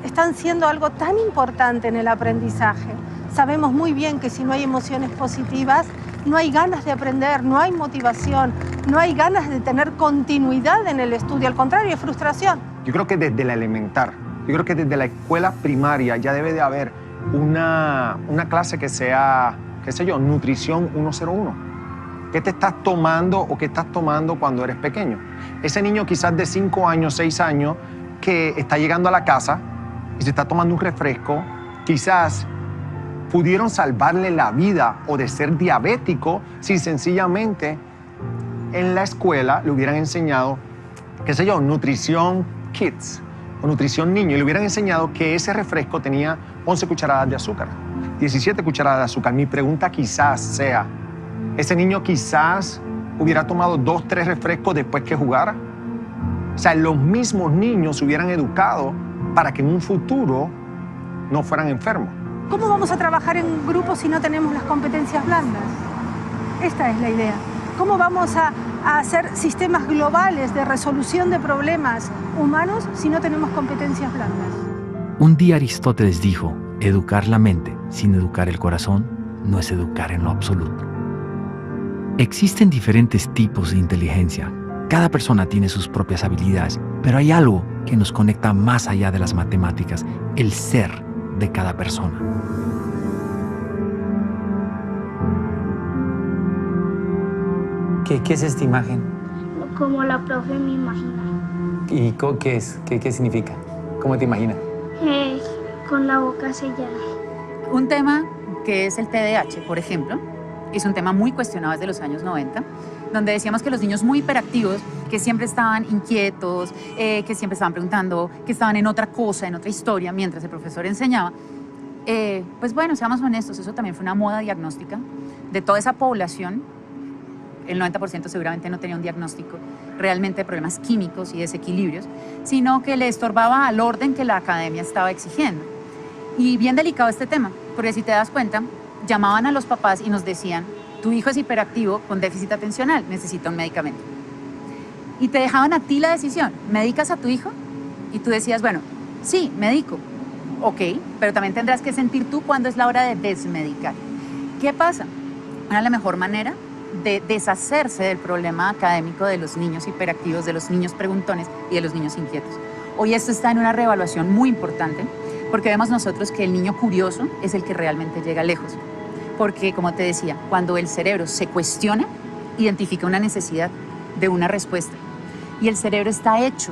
están siendo algo tan importante en el aprendizaje. Sabemos muy bien que si no hay emociones positivas, no hay ganas de aprender, no hay motivación, no hay ganas de tener continuidad en el estudio, al contrario, hay frustración. Yo creo que desde la elemental, yo creo que desde la escuela primaria ya debe de haber una clase que sea, qué sé yo, nutrición 101. ¿Qué te estás tomando o qué estás tomando cuando eres pequeño? Ese niño quizás de 5 años, 6 años, que está llegando a la casa y se está tomando un refresco, quizás pudieron salvarle la vida o de ser diabético si sencillamente en la escuela le hubieran enseñado, qué sé yo, nutrición kids o nutrición niño y le hubieran enseñado que ese refresco tenía 11 cucharadas de azúcar, 17 cucharadas de azúcar. Mi pregunta quizás sea, ¿ese niño quizás hubiera tomado 2, 3 refrescos después que jugara? O sea, los mismos niños se hubieran educado para que en un futuro no fueran enfermos. ¿Cómo vamos a trabajar en grupo si no tenemos las competencias blandas? Esta es la idea. ¿Cómo vamos a hacer sistemas globales de resolución de problemas humanos si no tenemos competencias blandas? Un día Aristóteles dijo, educar la mente sin educar el corazón no es educar en lo absoluto. Existen diferentes tipos de inteligencia. Cada persona tiene sus propias habilidades, pero hay algo que nos conecta más allá de las matemáticas, el ser de cada persona. ¿Qué es esta imagen? Como la profe me imagina. ¿Y qué es? ¿Qué significa? ¿Cómo te imaginas? Con la boca sellada. Un tema que es el TDAH, por ejemplo, es un tema muy cuestionado desde los años 90, donde decíamos que los niños muy hiperactivos, que siempre estaban inquietos, que siempre estaban preguntando, que estaban en otra cosa, en otra historia, mientras el profesor enseñaba, pues bueno, seamos honestos, eso también fue una moda diagnóstica de toda esa población. El 90% seguramente no tenía un diagnóstico realmente de problemas químicos y desequilibrios, sino que le estorbaba al orden que la academia estaba exigiendo. Y bien delicado este tema, porque si te das cuenta, llamaban a los papás y nos decían, tu hijo es hiperactivo con déficit atencional, necesita un medicamento. Y te dejaban a ti la decisión, ¿medicas a tu hijo? Y tú decías, bueno, sí, medico. Ok, pero también tendrás que sentir tú cuándo es la hora de desmedicar. ¿Qué pasa? Era la mejor manera de deshacerse del problema académico de los niños hiperactivos, de los niños preguntones y de los niños inquietos. Hoy esto está en una reevaluación muy importante porque vemos nosotros que el niño curioso es el que realmente llega lejos. Porque, como te decía, cuando el cerebro se cuestiona, identifica una necesidad de una respuesta. Y el cerebro está hecho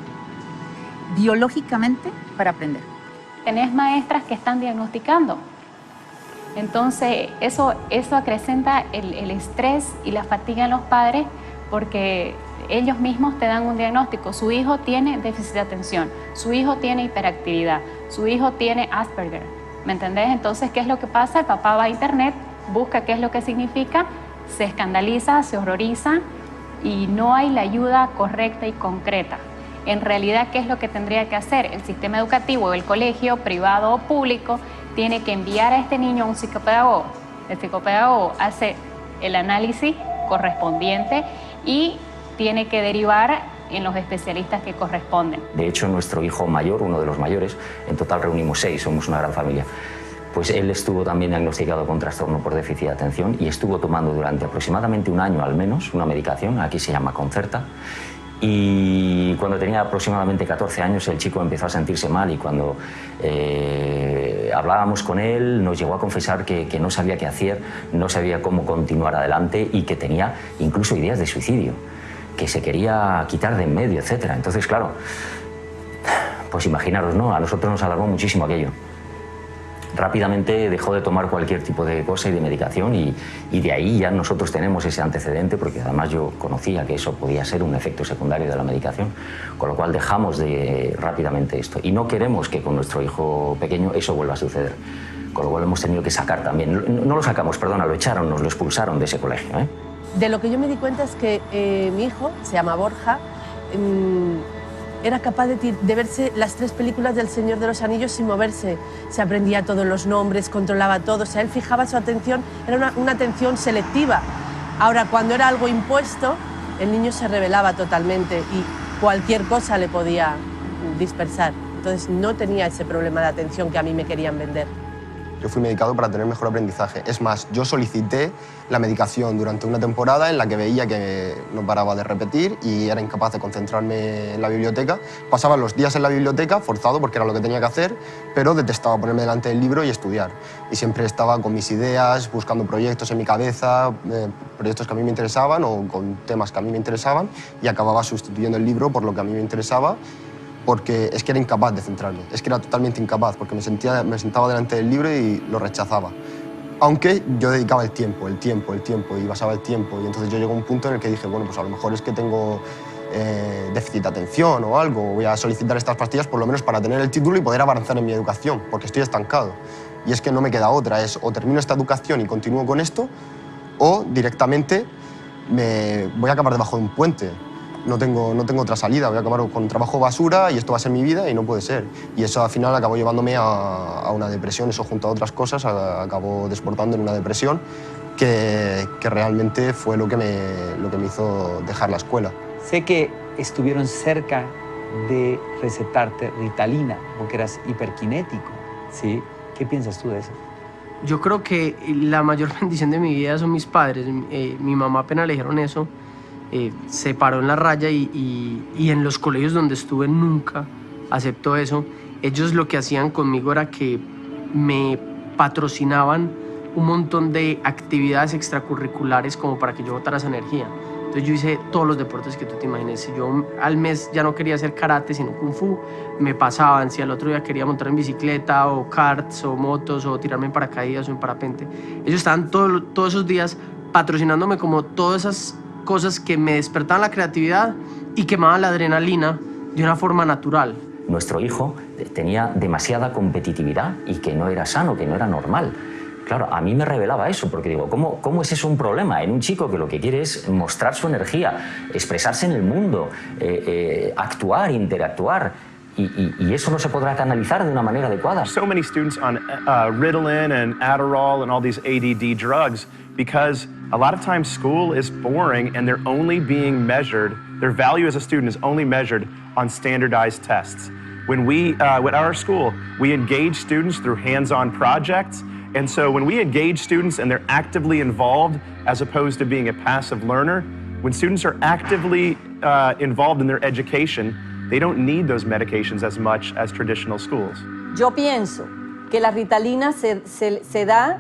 biológicamente para aprender. Tenés maestras que están diagnosticando. Entonces, eso acrecenta el estrés y la fatiga en los padres porque ellos mismos te dan un diagnóstico. Su hijo tiene déficit de atención, su hijo tiene hiperactividad, su hijo tiene Asperger. ¿Me entendés? Entonces, ¿qué es lo que pasa? El papá va a internet, busca qué es lo que significa, se escandaliza, se horroriza y no hay la ayuda correcta y concreta. En realidad, ¿qué es lo que tendría que hacer? El sistema educativo, el colegio, privado o público, tiene que enviar a este niño a un psicopedagogo. El psicopedagogo hace el análisis correspondiente y tiene que derivar en los especialistas que corresponden. De hecho, nuestro hijo mayor, uno de los mayores, en total reunimos 6, somos una gran familia, pues él estuvo también diagnosticado con trastorno por déficit de atención y estuvo tomando durante aproximadamente un año al menos una medicación, aquí se llama Concerta, y cuando tenía aproximadamente 14 años el chico empezó a sentirse mal y cuando hablábamos con él nos llegó a confesar que no sabía qué hacer, no sabía cómo continuar adelante y que tenía incluso ideas de suicidio, que se quería quitar de en medio, etc. Entonces, claro, pues imaginaros, ¿no? A nosotros nos alarmó muchísimo aquello. Rápidamente dejó de tomar cualquier tipo de cosa y de medicación y de ahí ya nosotros tenemos ese antecedente porque además yo conocía que eso podía ser un efecto secundario de la medicación, con lo cual dejamos rápidamente esto y no queremos que con nuestro hijo pequeño eso vuelva a suceder, con lo cual hemos tenido que sacar también, no lo sacamos, perdona, lo echaron, nos lo expulsaron de ese colegio, ¿eh? De lo que yo me di cuenta es que mi hijo, se llama Borja, era capaz de verse las 3 películas del Señor de los Anillos sin moverse. Se aprendía todos los nombres, controlaba todo, o sea, él fijaba su atención, era una atención selectiva. Ahora, cuando era algo impuesto, el niño se rebelaba totalmente y cualquier cosa le podía dispersar. Entonces no tenía ese problema de atención que a mí me querían vender. Yo fui medicado para tener mejor aprendizaje. Es más, yo solicité la medicación durante una temporada en la que veía que no paraba de repetir y era incapaz de concentrarme en la biblioteca. Pasaba los días en la biblioteca, forzado porque era lo que tenía que hacer, pero detestaba ponerme delante del libro y estudiar. Y siempre estaba con mis ideas, buscando proyectos en mi cabeza, proyectos que a mí me interesaban o con temas que a mí me interesaban y acababa sustituyendo el libro por lo que a mí me interesaba, porque es que era incapaz de centrarme, es que era totalmente incapaz, porque me sentaba delante del libro y lo rechazaba. Aunque yo dedicaba el tiempo, y basaba el tiempo, y entonces yo llego a un punto en el que dije, bueno, pues a lo mejor es que tengo déficit de atención o algo, voy a solicitar estas pastillas por lo menos para tener el título y poder avanzar en mi educación, porque estoy estancado. Y es que no me queda otra, es o termino esta educación y continúo con esto, o directamente me voy a acabar debajo de un puente. No tengo otra salida, voy a acabar con trabajo basura y esto va a ser mi vida y no puede ser. Y eso al final acabó llevándome a una depresión, eso junto a otras cosas acabó desbordando en una depresión que realmente fue lo que me hizo dejar la escuela. Sé que estuvieron cerca de recetarte Ritalina porque eras hiperkinético, ¿sí? ¿Qué piensas tú de eso? Yo creo que la mayor bendición de mi vida son mis padres. Mi mamá apenas le dijeron eso, se paró en la raya y en los colegios donde estuve nunca aceptó eso. Ellos lo que hacían conmigo era que me patrocinaban un montón de actividades extracurriculares como para que yo botara esa energía. Entonces yo hice todos los deportes que tú te imagines. Si yo al mes ya no quería hacer karate sino kung fu, me pasaban. Si al otro día quería montar en bicicleta o karts o motos o tirarme en paracaídas o en parapente, ellos estaban todos esos días patrocinándome como todas esas cosas que me despertaban la creatividad y quemaban la adrenalina de una forma natural. Nuestro hijo tenía demasiada competitividad y que no era sano, que no era normal. Claro, a mí me revelaba eso, porque digo, ¿cómo es eso un problema en un chico que lo que quiere es mostrar su energía, expresarse en el mundo, actuar, interactuar? Y eso no se podrá canalizar de una manera adecuada. So many students on Ritalin and Adderall and all these ADD drugs because a lot of times school is boring and they're only being measured, their value as a student is only measured on standardized tests. When at our school, we engage students through hands-on projects. And so when we engage students and they're actively involved as opposed to being a passive learner, when students are actively involved in their education, they don't need those medications as much as traditional schools. Yo pienso que la Ritalina se da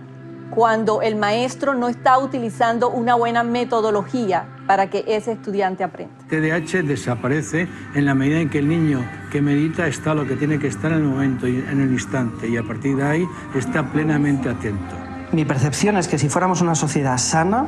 cuando el maestro no está utilizando una buena metodología para que ese estudiante aprenda. TDAH desaparece en la medida en que el niño que medita está lo que tiene que estar en el momento y en el instante y a partir de ahí está plenamente atento. Mi percepción es que si fuéramos una sociedad sana,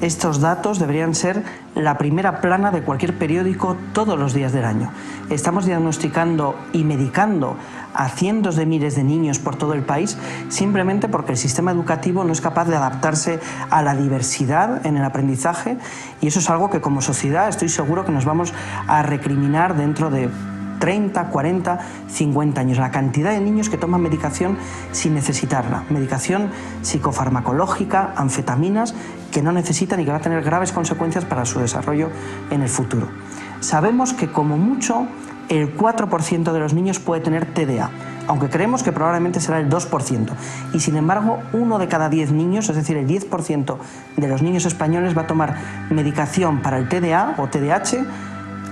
estos datos deberían ser la primera plana de cualquier periódico todos los días del año. Estamos diagnosticando y medicando a cientos de miles de niños por todo el país simplemente porque el sistema educativo no es capaz de adaptarse a la diversidad en el aprendizaje y eso es algo que como sociedad estoy seguro que nos vamos a recriminar dentro de 30, 40, 50 años. La cantidad de niños que toman medicación sin necesitarla. Medicación psicofarmacológica, anfetaminas, que no necesitan y que va a tener graves consecuencias para su desarrollo en el futuro. Sabemos que como mucho el 4% de los niños puede tener TDA, aunque creemos que probablemente será el 2%. Y sin embargo, 1 de cada 10 niños, es decir, el 10% de los niños españoles va a tomar medicación para el TDA o TDAH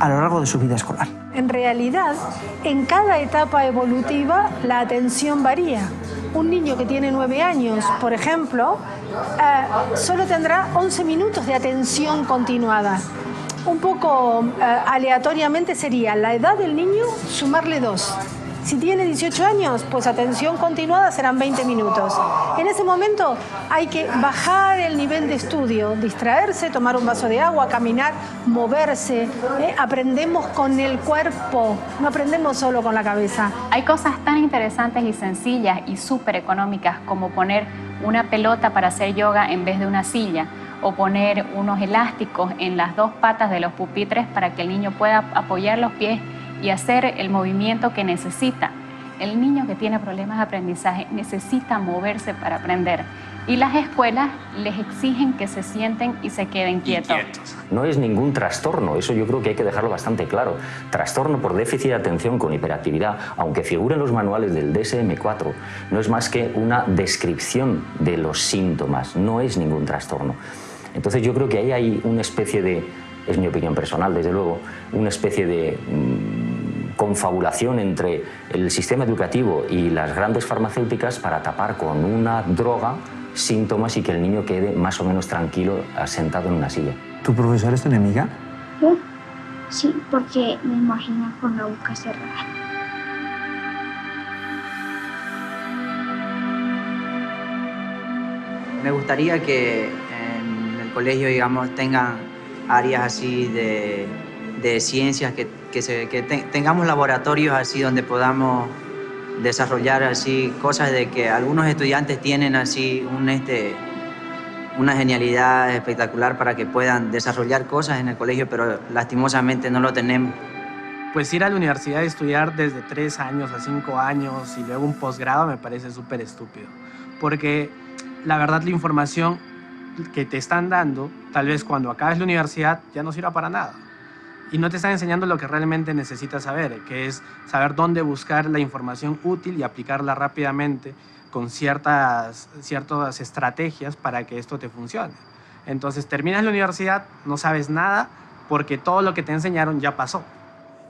a lo largo de su vida escolar. En realidad, en cada etapa evolutiva la atención varía. Un niño que tiene 9 años, por ejemplo, solo tendrá 11 minutos de atención continuada. Un poco aleatoriamente sería la edad del niño sumarle 2. Si tiene 18 años, pues atención continuada serán 20 minutos. En ese momento hay que bajar el nivel de estudio, distraerse, tomar un vaso de agua, caminar, moverse. Aprendemos con el cuerpo, no aprendemos solo con la cabeza. Hay cosas tan interesantes y sencillas y súper económicas como poner una pelota para hacer yoga en vez de una silla, o poner unos elásticos en las 2 patas de los pupitres para que el niño pueda apoyar los pies y hacer el movimiento que necesita. El niño que tiene problemas de aprendizaje necesita moverse para aprender. Y las escuelas les exigen que se sienten y se queden quietos. No es ningún trastorno, eso yo creo que hay que dejarlo bastante claro. Trastorno por déficit de atención con hiperactividad, aunque figura en los manuales del DSM-4, no es más que una descripción de los síntomas, no es ningún trastorno. Entonces yo creo que ahí hay una especie de, es mi opinión personal desde luego, una especie de confabulación entre el sistema educativo y las grandes farmacéuticas para tapar con una droga síntomas y que el niño quede más o menos tranquilo sentado en una silla. ¿Tu profesora es tu enemiga? Sí, porque me imagino con la boca cerrada. Me gustaría que en el colegio, digamos, tengan áreas así de ciencias, que tengamos laboratorios así donde podamos desarrollar así cosas de que algunos estudiantes tienen así una genialidad espectacular para que puedan desarrollar cosas en el colegio, pero lastimosamente no lo tenemos. Pues ir a la universidad y estudiar desde 3 años a 5 años y luego un posgrado me parece súper estúpido, porque la verdad la información que te están dando, tal vez cuando acabes la universidad ya no sirva para nada. Y no te están enseñando lo que realmente necesitas saber, que es saber dónde buscar la información útil y aplicarla rápidamente con ciertas estrategias para que esto te funcione. Entonces terminas la universidad, no sabes nada porque todo lo que te enseñaron ya pasó.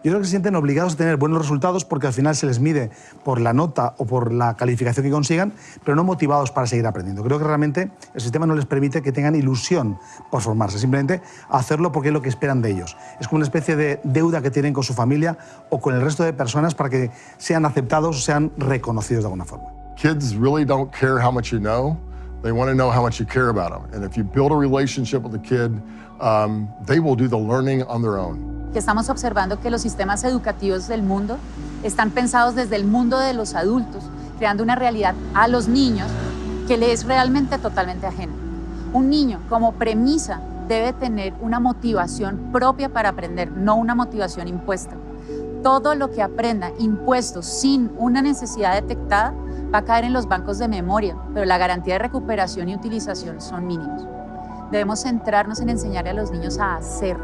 Yo creo que se sienten obligados a tener buenos resultados porque al final se les mide por la nota o por la calificación que consigan, pero no motivados para seguir aprendiendo. Creo que realmente el sistema no les permite que tengan ilusión por formarse, simplemente hacerlo porque es lo que esperan de ellos. Es como una especie de deuda que tienen con su familia o con el resto de personas para que sean aceptados o sean reconocidos de alguna forma. Kids really don't care how much you know. They want to know how much you care about them. And if you build a relationship with the kid, they will do the learning on their own. Que estamos observando que los sistemas educativos del mundo están pensados desde el mundo de los adultos, creando una realidad a los niños que le es realmente totalmente ajena. Un niño, como premisa, debe tener una motivación propia para aprender, no una motivación impuesta. Todo lo que aprenda impuesto sin una necesidad detectada va a caer en los bancos de memoria, pero la garantía de recuperación y utilización son mínimos. Debemos centrarnos en enseñarle a los niños a hacer.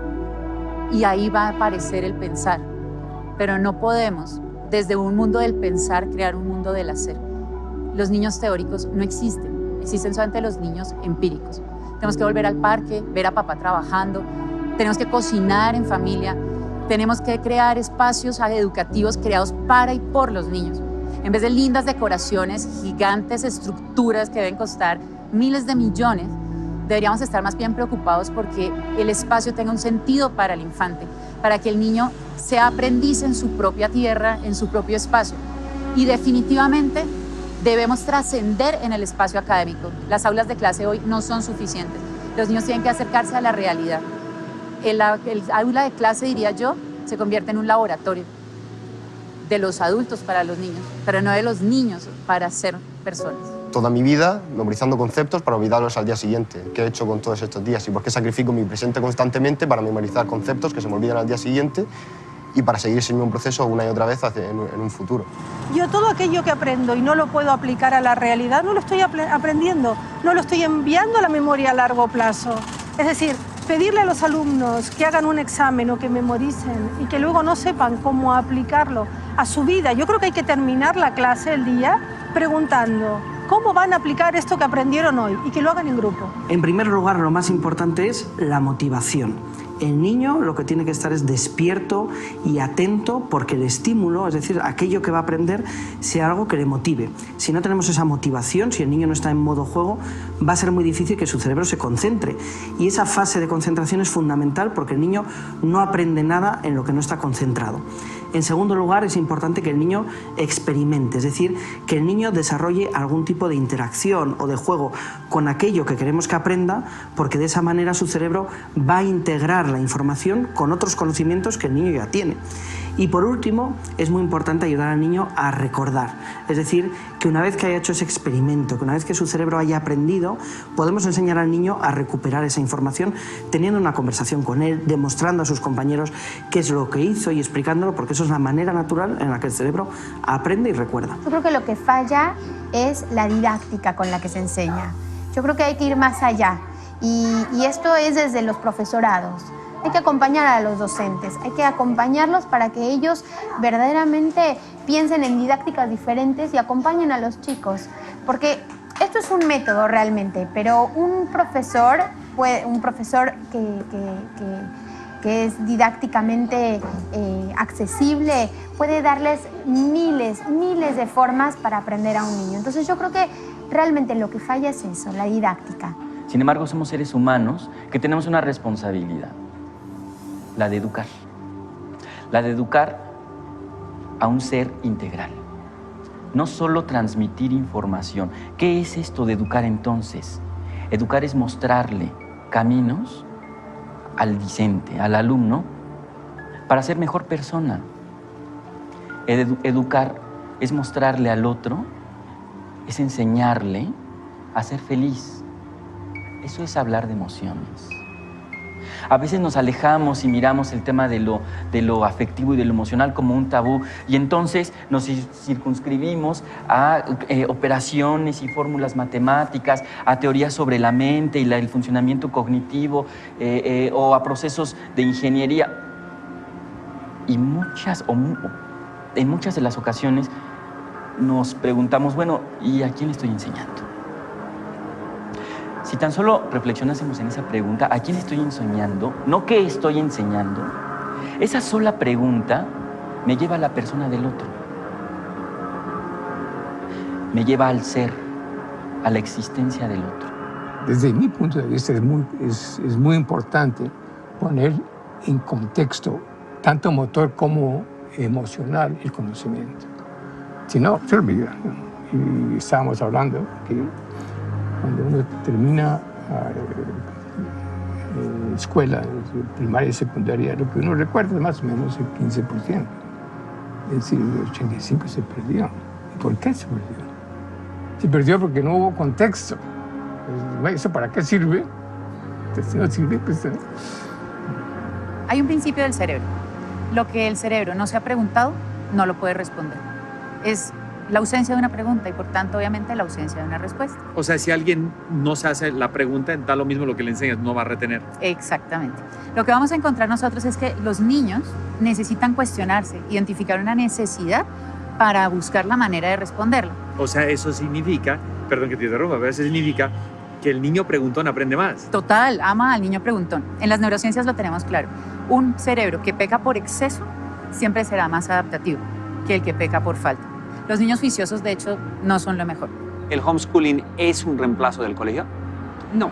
Y ahí va a aparecer el pensar. Pero no podemos, desde un mundo del pensar, crear un mundo del hacer. Los niños teóricos no existen, existen solamente los niños empíricos. Tenemos que volver al parque, ver a papá trabajando, tenemos que cocinar en familia, tenemos que crear espacios educativos creados para y por los niños. En vez de lindas decoraciones, gigantes estructuras que deben costar miles de millones, deberíamos estar más bien preocupados porque el espacio tenga un sentido para el infante, para que el niño sea aprendiz en su propia tierra, en su propio espacio. Y definitivamente debemos trascender en el espacio académico. Las aulas de clase hoy no son suficientes. Los niños tienen que acercarse a la realidad. El aula de clase, diría yo, se convierte en un laboratorio de los adultos para los niños, pero no de los niños para ser personas. Toda mi vida memorizando conceptos para olvidarlos al día siguiente. ¿Qué he hecho con todos estos días? ¿Y por qué sacrifico mi presente constantemente para memorizar conceptos que se me olvidan al día siguiente y para seguir ese mismo proceso una y otra vez en un futuro? Yo todo aquello que aprendo y no lo puedo aplicar a la realidad, no lo estoy aprendiendo, no lo estoy enviando a la memoria a largo plazo. Es decir, pedirle a los alumnos que hagan un examen o que memoricen y que luego no sepan cómo aplicarlo a su vida, yo creo que hay que terminar la clase, el día, preguntando cómo van a aplicar esto que aprendieron hoy y que lo hagan en grupo. En primer lugar, lo más importante es la motivación. El niño lo que tiene que estar es despierto y atento porque el estímulo, es decir, aquello que va a aprender, sea algo que le motive. Si no tenemos esa motivación, si el niño no está en modo juego, va a ser muy difícil que su cerebro se concentre. Y esa fase de concentración es fundamental porque el niño no aprende nada en lo que no está concentrado. En segundo lugar, es importante que el niño experimente, es decir, que el niño desarrolle algún tipo de interacción o de juego con aquello que queremos que aprenda, porque de esa manera su cerebro va a integrar la información con otros conocimientos que el niño ya tiene. Y por último, es muy importante ayudar al niño a recordar, es decir, que una vez que haya hecho ese experimento, que una vez que su cerebro haya aprendido, podemos enseñar al niño a recuperar esa información teniendo una conversación con él, demostrando a sus compañeros qué es lo que hizo y explicándolo, porque eso es la manera natural en la que el cerebro aprende y recuerda. Yo creo que lo que falla es la didáctica con la que se enseña. Yo creo que hay que ir más allá y esto es desde los profesorados. Hay que acompañar a los docentes, hay que acompañarlos para que ellos verdaderamente piensen en didácticas diferentes y acompañen a los chicos. Porque esto es un método realmente, pero un profesor que es didácticamente accesible puede darles miles de formas para aprender a un niño. Entonces yo creo que realmente lo que falla es eso, la didáctica. Sin embargo, somos seres humanos que tenemos una responsabilidad. La de educar. La de educar a un ser integral. No solo transmitir información. ¿Qué es esto de educar entonces? Educar es mostrarle caminos al discente, al alumno, para ser mejor persona. Educar es mostrarle al otro, es enseñarle a ser feliz. Eso es hablar de emociones. A veces nos alejamos y miramos el tema de lo afectivo y de lo emocional como un tabú y entonces nos circunscribimos a operaciones y fórmulas matemáticas, a teorías sobre la mente y el funcionamiento cognitivo o a procesos de ingeniería. Y en muchas de las ocasiones nos preguntamos, bueno, ¿y a quién estoy enseñando? Si tan solo reflexionásemos en esa pregunta, ¿a quién estoy enseñando? No qué estoy enseñando. Esa sola pregunta me lleva a la persona del otro. Me lleva al ser, a la existencia del otro. Desde mi punto de vista es muy importante poner en contexto, tanto motor como emocional, el conocimiento. Si no, se olvida. Y estábamos hablando que cuando uno termina escuela primaria y secundaria, lo que uno recuerda es más o menos el 15%. Es decir, el 85% se perdió. ¿Y por qué se perdió? Se perdió porque no hubo contexto. ¿Eso para qué sirve? Entonces, si no sirve, pues... Hay un principio del cerebro. Lo que el cerebro no se ha preguntado, no lo puede responder. Es la ausencia de una pregunta y, por tanto, obviamente, la ausencia de una respuesta. O sea, si alguien no se hace la pregunta, da lo mismo lo que le enseñas, no va a retener. Exactamente. Lo que vamos a encontrar nosotros es que los niños necesitan cuestionarse, identificar una necesidad para buscar la manera de responderla. O sea, eso significa, perdón que te interrumpa, pero eso significa que el niño preguntón aprende más. Total, ama al niño preguntón. En las neurociencias lo tenemos claro. Un cerebro que peca por exceso siempre será más adaptativo que el que peca por falta. Los niños juiciosos, de hecho, no son lo mejor. ¿El homeschooling es un reemplazo del colegio? No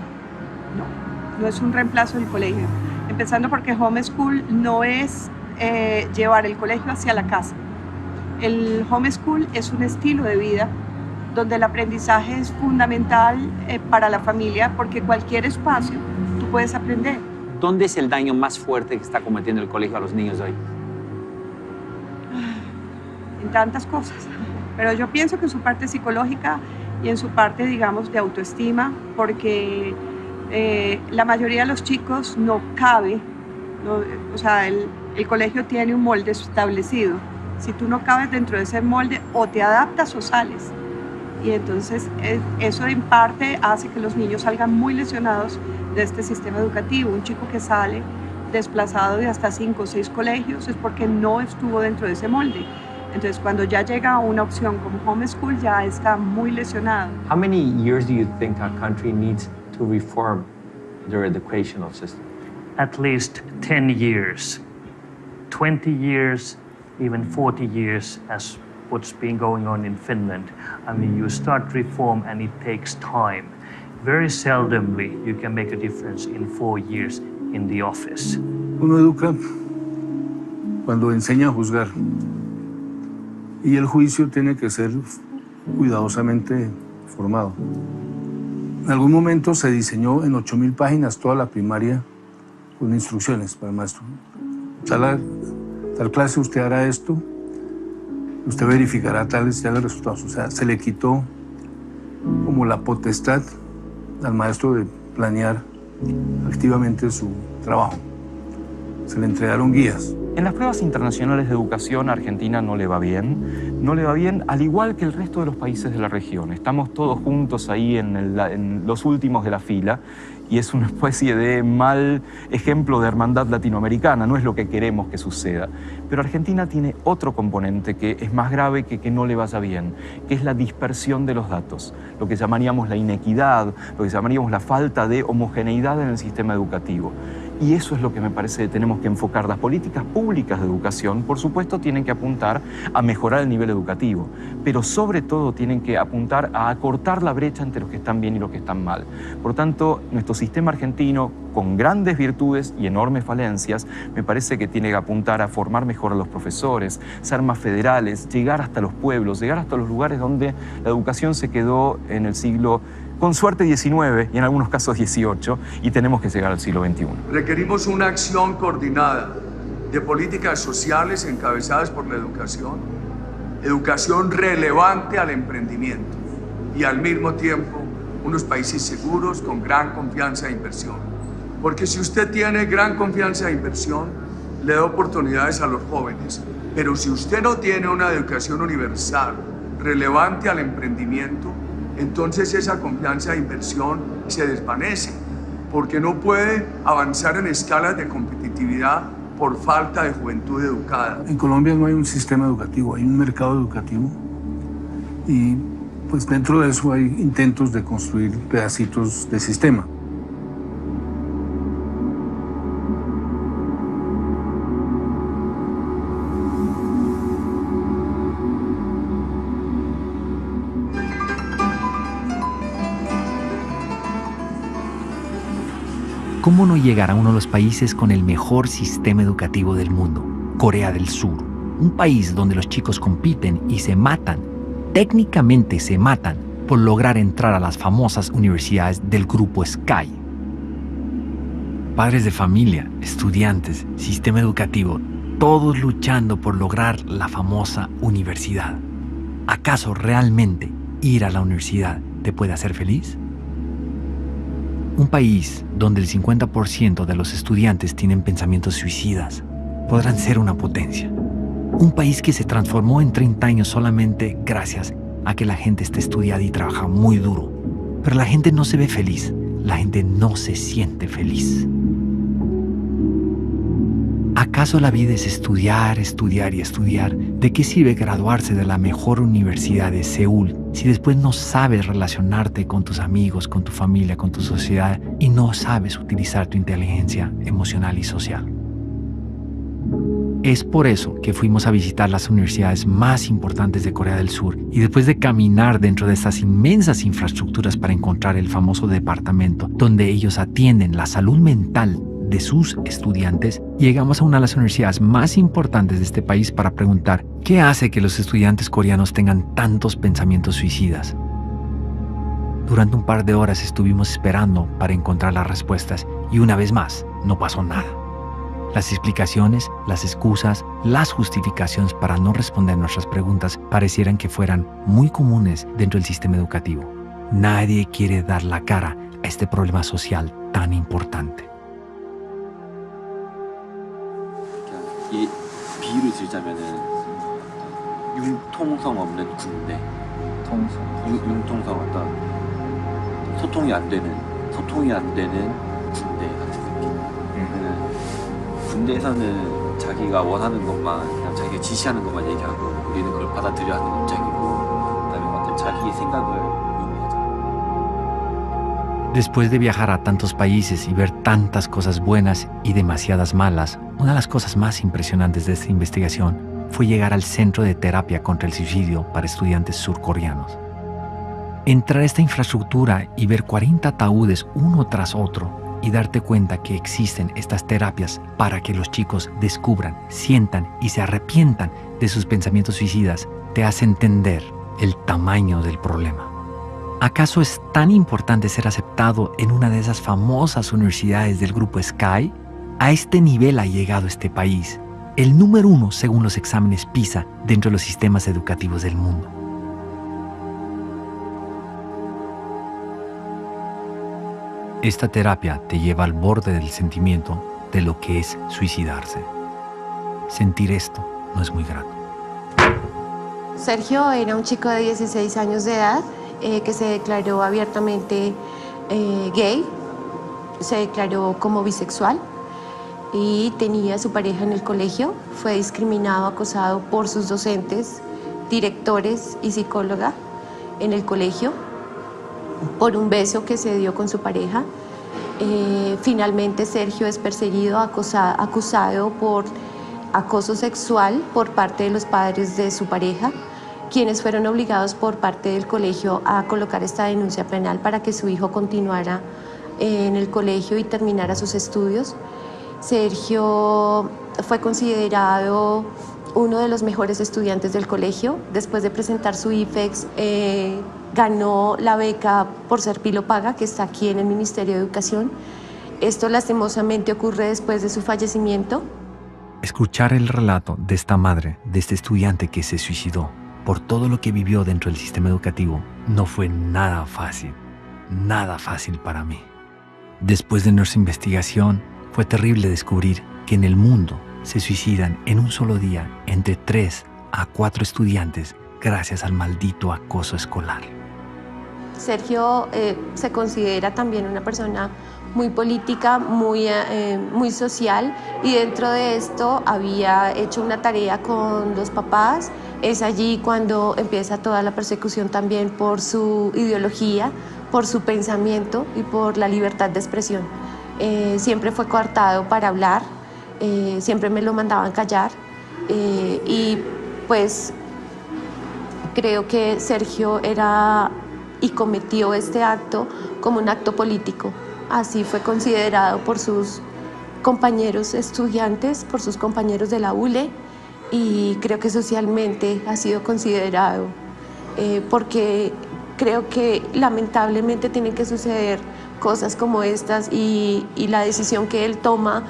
es un reemplazo del colegio. Empezando porque homeschool no es llevar el colegio hacia la casa. El homeschool es un estilo de vida donde el aprendizaje es fundamental para la familia porque cualquier espacio tú puedes aprender. ¿Dónde es el daño más fuerte que está cometiendo el colegio a los niños de hoy? En tantas cosas, pero yo pienso que en su parte psicológica y en su parte, digamos, de autoestima, porque la mayoría de los chicos no cabe, ¿no? O sea, el colegio tiene un molde establecido. Si tú no cabes dentro de ese molde, o te adaptas o sales. Y entonces eso en parte hace que los niños salgan muy lesionados de este sistema educativo. Un chico que sale desplazado de hasta 5 o 6 colegios es porque no estuvo dentro de ese molde. Entonces, cuando ya llega a una opción como homeschool, ya está muy lesionado. How many years do you think our country needs to reform their educational system? At least 10 years, 20 years, even 40 years, as what's been going on in Finland. I mean, you start reform and it takes time. Very seldomly you can make a difference in 4 years in the office. Uno educa cuando enseña a juzgar. Y el juicio tiene que ser cuidadosamente formado. En algún momento se diseñó en 8.000 páginas toda la primaria con instrucciones para el maestro. Tal clase usted hará esto, usted verificará tales resultados. O sea, se le quitó como la potestad al maestro de planear activamente su trabajo. Se le entregaron guías. En las pruebas internacionales de educación, Argentina no le va bien, al igual que el resto de los países de la región. Estamos todos juntos ahí en los últimos de la fila y es una especie de mal ejemplo de hermandad latinoamericana, no es lo que queremos que suceda. Pero Argentina tiene otro componente que es más grave que no le vaya bien, que es la dispersión de los datos, lo que llamaríamos la inequidad, lo que llamaríamos la falta de homogeneidad en el sistema educativo. Y eso es lo que me parece que tenemos que enfocar. Las políticas públicas de educación, por supuesto, tienen que apuntar a mejorar el nivel educativo, pero sobre todo tienen que apuntar a acortar la brecha entre los que están bien y los que están mal. Por tanto, nuestro sistema argentino, con grandes virtudes y enormes falencias, me parece que tiene que apuntar a formar mejor a los profesores, ser más federales, llegar hasta los pueblos, llegar hasta los lugares donde la educación se quedó en el siglo, con suerte, XIX y en algunos casos XVIII, y tenemos que llegar al siglo XXI. Requerimos una acción coordinada de políticas sociales encabezadas por la educación relevante al emprendimiento y al mismo tiempo unos países seguros con gran confianza de inversión. Porque si usted tiene gran confianza de inversión, le da oportunidades a los jóvenes, pero si usted no tiene una educación universal relevante al emprendimiento, entonces esa confianza de inversión se desvanece, porque no puede avanzar en escalas de competitividad por falta de juventud educada. En Colombia no hay un sistema educativo, hay un mercado educativo y pues dentro de eso hay intentos de construir pedacitos de sistema. ¿Cómo no llegar a uno de los países con el mejor sistema educativo del mundo? Corea del Sur, un país donde los chicos compiten y se matan, técnicamente se matan, por lograr entrar a las famosas universidades del grupo Sky. Padres de familia, estudiantes, sistema educativo, todos luchando por lograr la famosa universidad. ¿Acaso realmente ir a la universidad te puede hacer feliz? Un país donde el 50% de los estudiantes tienen pensamientos suicidas podrán ser una potencia. Un país que se transformó en 30 años solamente gracias a que la gente está estudiada y trabaja muy duro. Pero la gente no se ve feliz, la gente no se siente feliz. ¿Acaso la vida es estudiar, estudiar y estudiar? ¿De qué sirve graduarse de la mejor universidad de Seúl si después no sabes relacionarte con tus amigos, con tu familia, con tu sociedad y no sabes utilizar tu inteligencia emocional y social? Es por eso que fuimos a visitar las universidades más importantes de Corea del Sur y después de caminar dentro de estas inmensas infraestructuras para encontrar el famoso departamento donde ellos atienden la salud mental de sus estudiantes, llegamos a una de las universidades más importantes de este país para preguntar qué hace que los estudiantes coreanos tengan tantos pensamientos suicidas. Durante un par de horas estuvimos esperando para encontrar las respuestas y una vez más no pasó nada. Las explicaciones, las excusas, las justificaciones para no responder nuestras preguntas parecieran que fueran muy comunes dentro del sistema educativo. Nadie quiere dar la cara a este problema social tan importante. 이 비유를 들자면은 융통성 없는 군대, 융통성 어떤 소통이 안 되는 군대 같은 느낌. 군대에서는 자기가 원하는 것만, 그냥 자기가 지시하는 것만 얘기하고 우리는 그걸 받아들여야 하는 입장이고, 그다음에 어떤 자기의 생각을 Después de viajar a tantos países y ver tantas cosas buenas y demasiadas malas, una de las cosas más impresionantes de esta investigación fue llegar al Centro de Terapia contra el Suicidio para Estudiantes Surcoreanos. Entrar a esta infraestructura y ver 40 ataúdes uno tras otro y darte cuenta que existen estas terapias para que los chicos descubran, sientan y se arrepientan de sus pensamientos suicidas, te hace entender el tamaño del problema. ¿Acaso es tan importante ser aceptado en una de esas famosas universidades del grupo Sky? A este nivel ha llegado este país, el número 1 según los exámenes PISA dentro de los sistemas educativos del mundo. Esta terapia te lleva al borde del sentimiento de lo que es suicidarse. Sentir esto no es muy grato. Sergio era un chico de 16 años de edad que se declaró abiertamente gay, se declaró como bisexual y tenía a su pareja en el colegio. Fue discriminado, acosado por sus docentes, directores y psicóloga en el colegio por un beso que se dio con su pareja. Finalmente Sergio es perseguido, acusado por acoso sexual por parte de los padres de su pareja, quienes fueron obligados por parte del colegio a colocar esta denuncia penal para que su hijo continuara en el colegio y terminara sus estudios. Sergio fue considerado uno de los mejores estudiantes del colegio. Después de presentar su IFEX, ganó la beca por ser Pilopaga, que está aquí en el Ministerio de Educación. Esto lastimosamente ocurre después de su fallecimiento. Escuchar el relato de esta madre, de este estudiante que se suicidó por todo lo que vivió dentro del sistema educativo, no fue nada fácil para mí. Después de nuestra investigación, fue terrible descubrir que en el mundo se suicidan en un solo día entre 3 a 4 estudiantes gracias al maldito acoso escolar. Sergio se considera también una persona muy política, muy social, y dentro de esto había hecho una tarea con los papás. Es allí cuando empieza toda la persecución también por su ideología, por su pensamiento y por la libertad de expresión. Siempre fue coartado para hablar, siempre me lo mandaban callar y pues creo que Sergio era y cometió este acto como un acto político. Así fue considerado por sus compañeros estudiantes, por sus compañeros de la ULE, y creo que socialmente ha sido considerado, porque creo que lamentablemente tienen que suceder cosas como estas y la decisión que él toma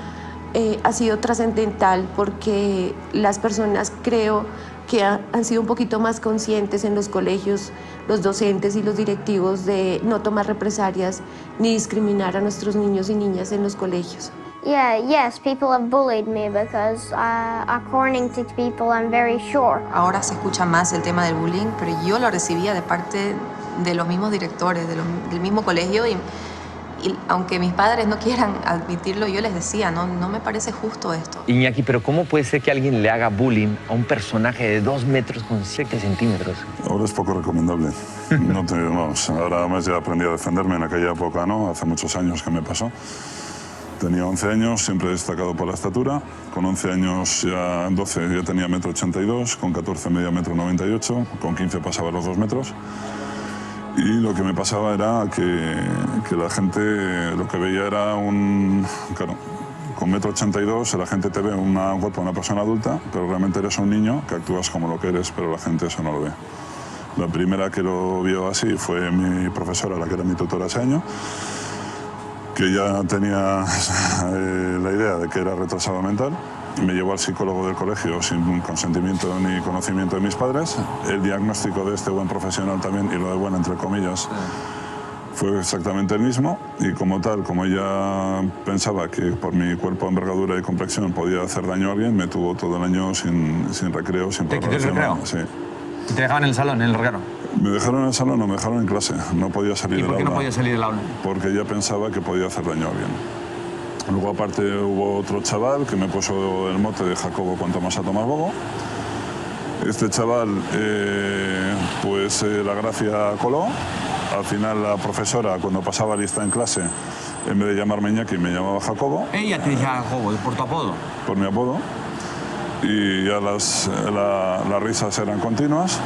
ha sido trascendental, porque las personas creo que han sido un poquito más conscientes en los colegios, los docentes y los directivos, de no tomar represalias ni discriminar a nuestros niños y niñas en los colegios. Yes, people have bullied me because according to people I'm very short. Ahora se escucha más el tema del bullying, pero yo lo recibía de parte de los mismos directores, del mismo colegio y aunque mis padres no quieran admitirlo, yo les decía, no me parece justo esto. Iñaki, pero ¿cómo puede ser que alguien le haga bullying a un personaje de 2 metros con 7 centímetros? Ahora es poco recomendable. Vamos, ahora además ya aprendí a defenderme, en aquella época no, hace muchos años que me pasó. Tenía 11 años, siempre he destacado por la estatura. Con 11 años, ya 12 ya tenía 1,82 m, con 14 medía 1,98 m, con 15 pasaba los 2 metros. Y lo que me pasaba era que la gente lo que veía era claro, con 1,82 m la gente te ve un cuerpo de una persona adulta, pero realmente eres un niño que actúas como lo que eres, pero la gente eso no lo ve. La primera que lo vio así fue mi profesora, la que era mi tutora ese año, que ya tenía la idea de que era retrasado mental. Me llevó al psicólogo del colegio sin consentimiento ni conocimiento de mis padres. El diagnóstico de este buen profesional también, y lo de bueno entre comillas, fue exactamente el mismo. Y como tal, como ella pensaba que por mi cuerpo, envergadura y complexión podía hacer daño a alguien, me tuvo todo el año sin recreo, sin ¿Te quitó el recreo? Sí. ¿Y te dejaban en el salón, en el recreo? Me dejaron en el salón, no me dejaron en clase. No podía salir del aula. ¿Y por qué no podía salir del aula? Porque ya pensaba que podía hacer daño a alguien. Luego, aparte, hubo otro chaval que me puso el mote de Jacobo cuanto más a tomar bobo. Este chaval, pues la gracia coló. Al final, la profesora, cuando pasaba lista en clase, en vez de llamarme Iñaki, me llamaba Jacobo. Ella te decía Jacobo, ¿por tu apodo? Por mi apodo. Y ya las risas eran continuas.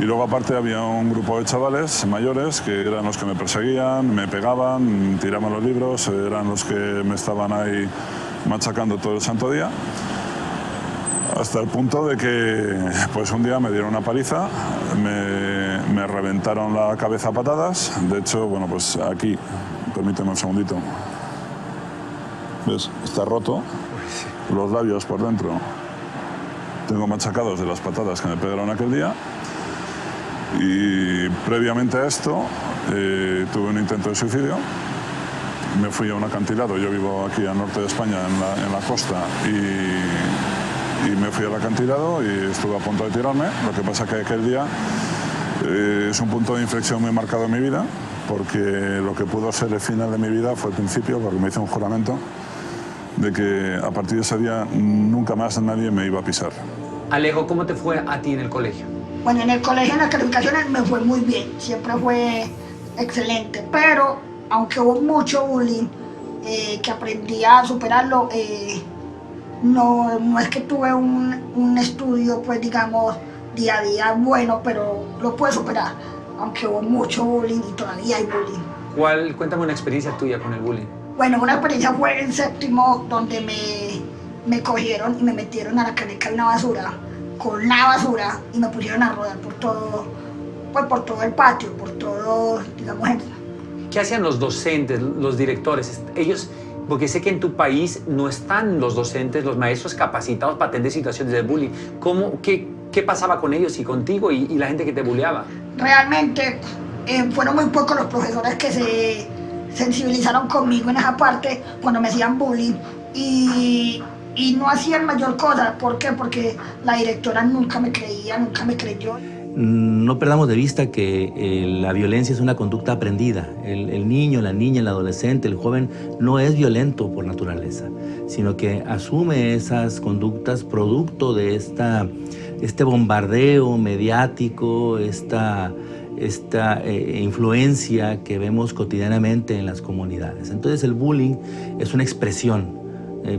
Y luego aparte había un grupo de chavales mayores que eran los que me perseguían, me pegaban, tiraban los libros, eran los que me estaban ahí machacando todo el santo día. Hasta el punto de que pues un día me dieron una paliza, me reventaron la cabeza a patadas. De hecho, bueno, pues aquí, permíteme un segundito. ¿Ves? Está roto, los labios por dentro. Tengo machacados de las patadas que me pegaron aquel día. Y previamente a esto tuve un intento de suicidio. Me fui a un acantilado, yo vivo aquí al norte de España, en la costa, y me fui al acantilado y estuve a punto de tirarme. Lo que pasa que aquel día es un punto de inflexión muy marcado en mi vida, porque lo que pudo ser el final de mi vida fue el principio, porque me hice un juramento de que a partir de ese día nunca más nadie me iba a pisar. Alejo, ¿cómo te fue a ti en el colegio? Bueno, en el colegio, en las calificaciones me fue muy bien, siempre fue excelente, pero aunque hubo mucho bullying, que aprendí a superarlo, no es que tuve un estudio, pues digamos, día a día bueno, pero lo pude superar, aunque hubo mucho bullying y todavía hay bullying. Cuéntame una experiencia tuya con el bullying. Bueno, una experiencia fue en séptimo, donde me cogieron y me metieron a la caneca de una basura, con la basura, y me pusieron a rodar por todo, pues por todo el patio, por todo, digamos. ¿Qué hacían los docentes, los directores? Ellos, porque sé que en tu país no están los docentes, los maestros capacitados para atender situaciones de bullying. ¿Qué pasaba con ellos y contigo y la gente que te bulleaba? Realmente fueron muy pocos los profesores que se sensibilizaron conmigo en esa parte cuando me hacían bullying y no hacían mayor cosa. ¿Por qué? Porque la directora nunca me creía, nunca me creyó. No perdamos de vista que la violencia es una conducta aprendida. El niño, la niña, el adolescente, el joven no es violento por naturaleza, sino que asume esas conductas producto de este bombardeo mediático, esta influencia que vemos cotidianamente en las comunidades. Entonces el bullying es una expresión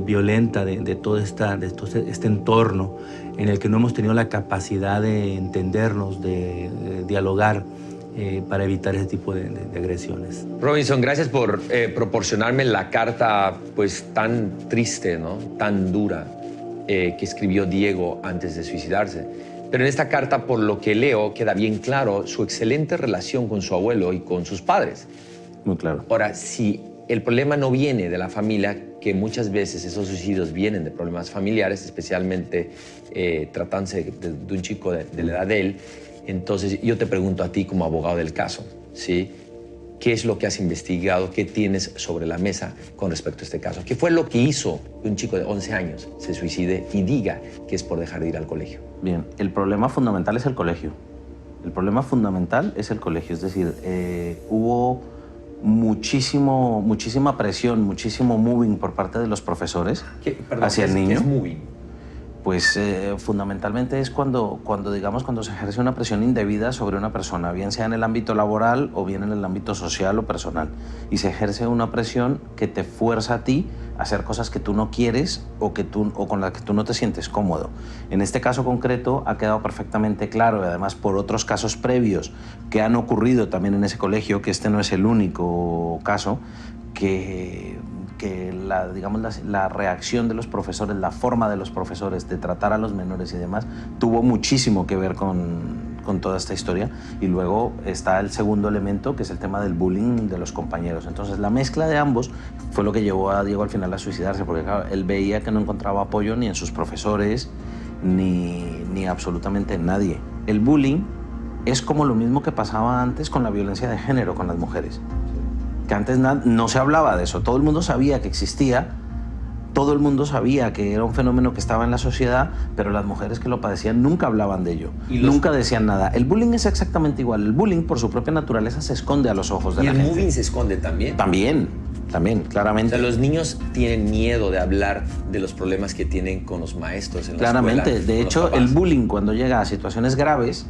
violenta de todo este entorno en el que no hemos tenido la capacidad de entendernos, de dialogar para evitar ese tipo de agresiones. Robinson, gracias por proporcionarme la carta pues tan triste, ¿no? Tan dura que escribió Diego antes de suicidarse. Pero en esta carta, por lo que leo, queda bien claro su excelente relación con su abuelo y con sus padres. Muy claro. Ahora, si el problema no viene de la familia, que muchas veces esos suicidios vienen de problemas familiares, especialmente tratándose de un chico de la edad de él, entonces yo te pregunto a ti como abogado del caso, ¿sí? ¿Qué es lo que has investigado? ¿Qué tienes sobre la mesa con respecto a este caso? ¿Qué fue lo que hizo que un chico de 11 años se suicide y diga que es por dejar de ir al colegio? Bien, el problema fundamental es el colegio. El problema fundamental es el colegio, es decir, hubo muchísima presión, muchísimo moving por parte de los profesores hacia el niño. ¿Qué es moving? Pues fundamentalmente es cuando se ejerce una presión indebida sobre una persona, bien sea en el ámbito laboral o bien en el ámbito social o personal. Y se ejerce una presión que te fuerza a ti a hacer cosas que tú no quieres o con las que tú no te sientes cómodo. En este caso concreto ha quedado perfectamente claro, y además por otros casos previos que han ocurrido también en ese colegio, que este no es el único caso, que la reacción de los profesores, la forma de los profesores de tratar a los menores y demás, tuvo muchísimo que ver con toda esta historia. Y luego está el segundo elemento, que es el tema del bullying de los compañeros. Entonces la mezcla de ambos fue lo que llevó a Diego al final a suicidarse, porque claro, él veía que no encontraba apoyo ni en sus profesores ni absolutamente en nadie. El bullying es como lo mismo que pasaba antes con la violencia de género con las mujeres. Que antes no se hablaba de eso, todo el mundo sabía que existía, todo el mundo sabía que era un fenómeno que estaba en la sociedad, pero las mujeres que lo padecían nunca hablaban de ello, nunca decían nada. El bullying es exactamente igual. El bullying, por su propia naturaleza, se esconde a los ojos de la gente. ¿Y el mobbing se esconde también? También, claramente. O sea, los niños tienen miedo de hablar de los problemas que tienen con los maestros en la Claramente. escuela. De hecho, el bullying, cuando llega a situaciones graves,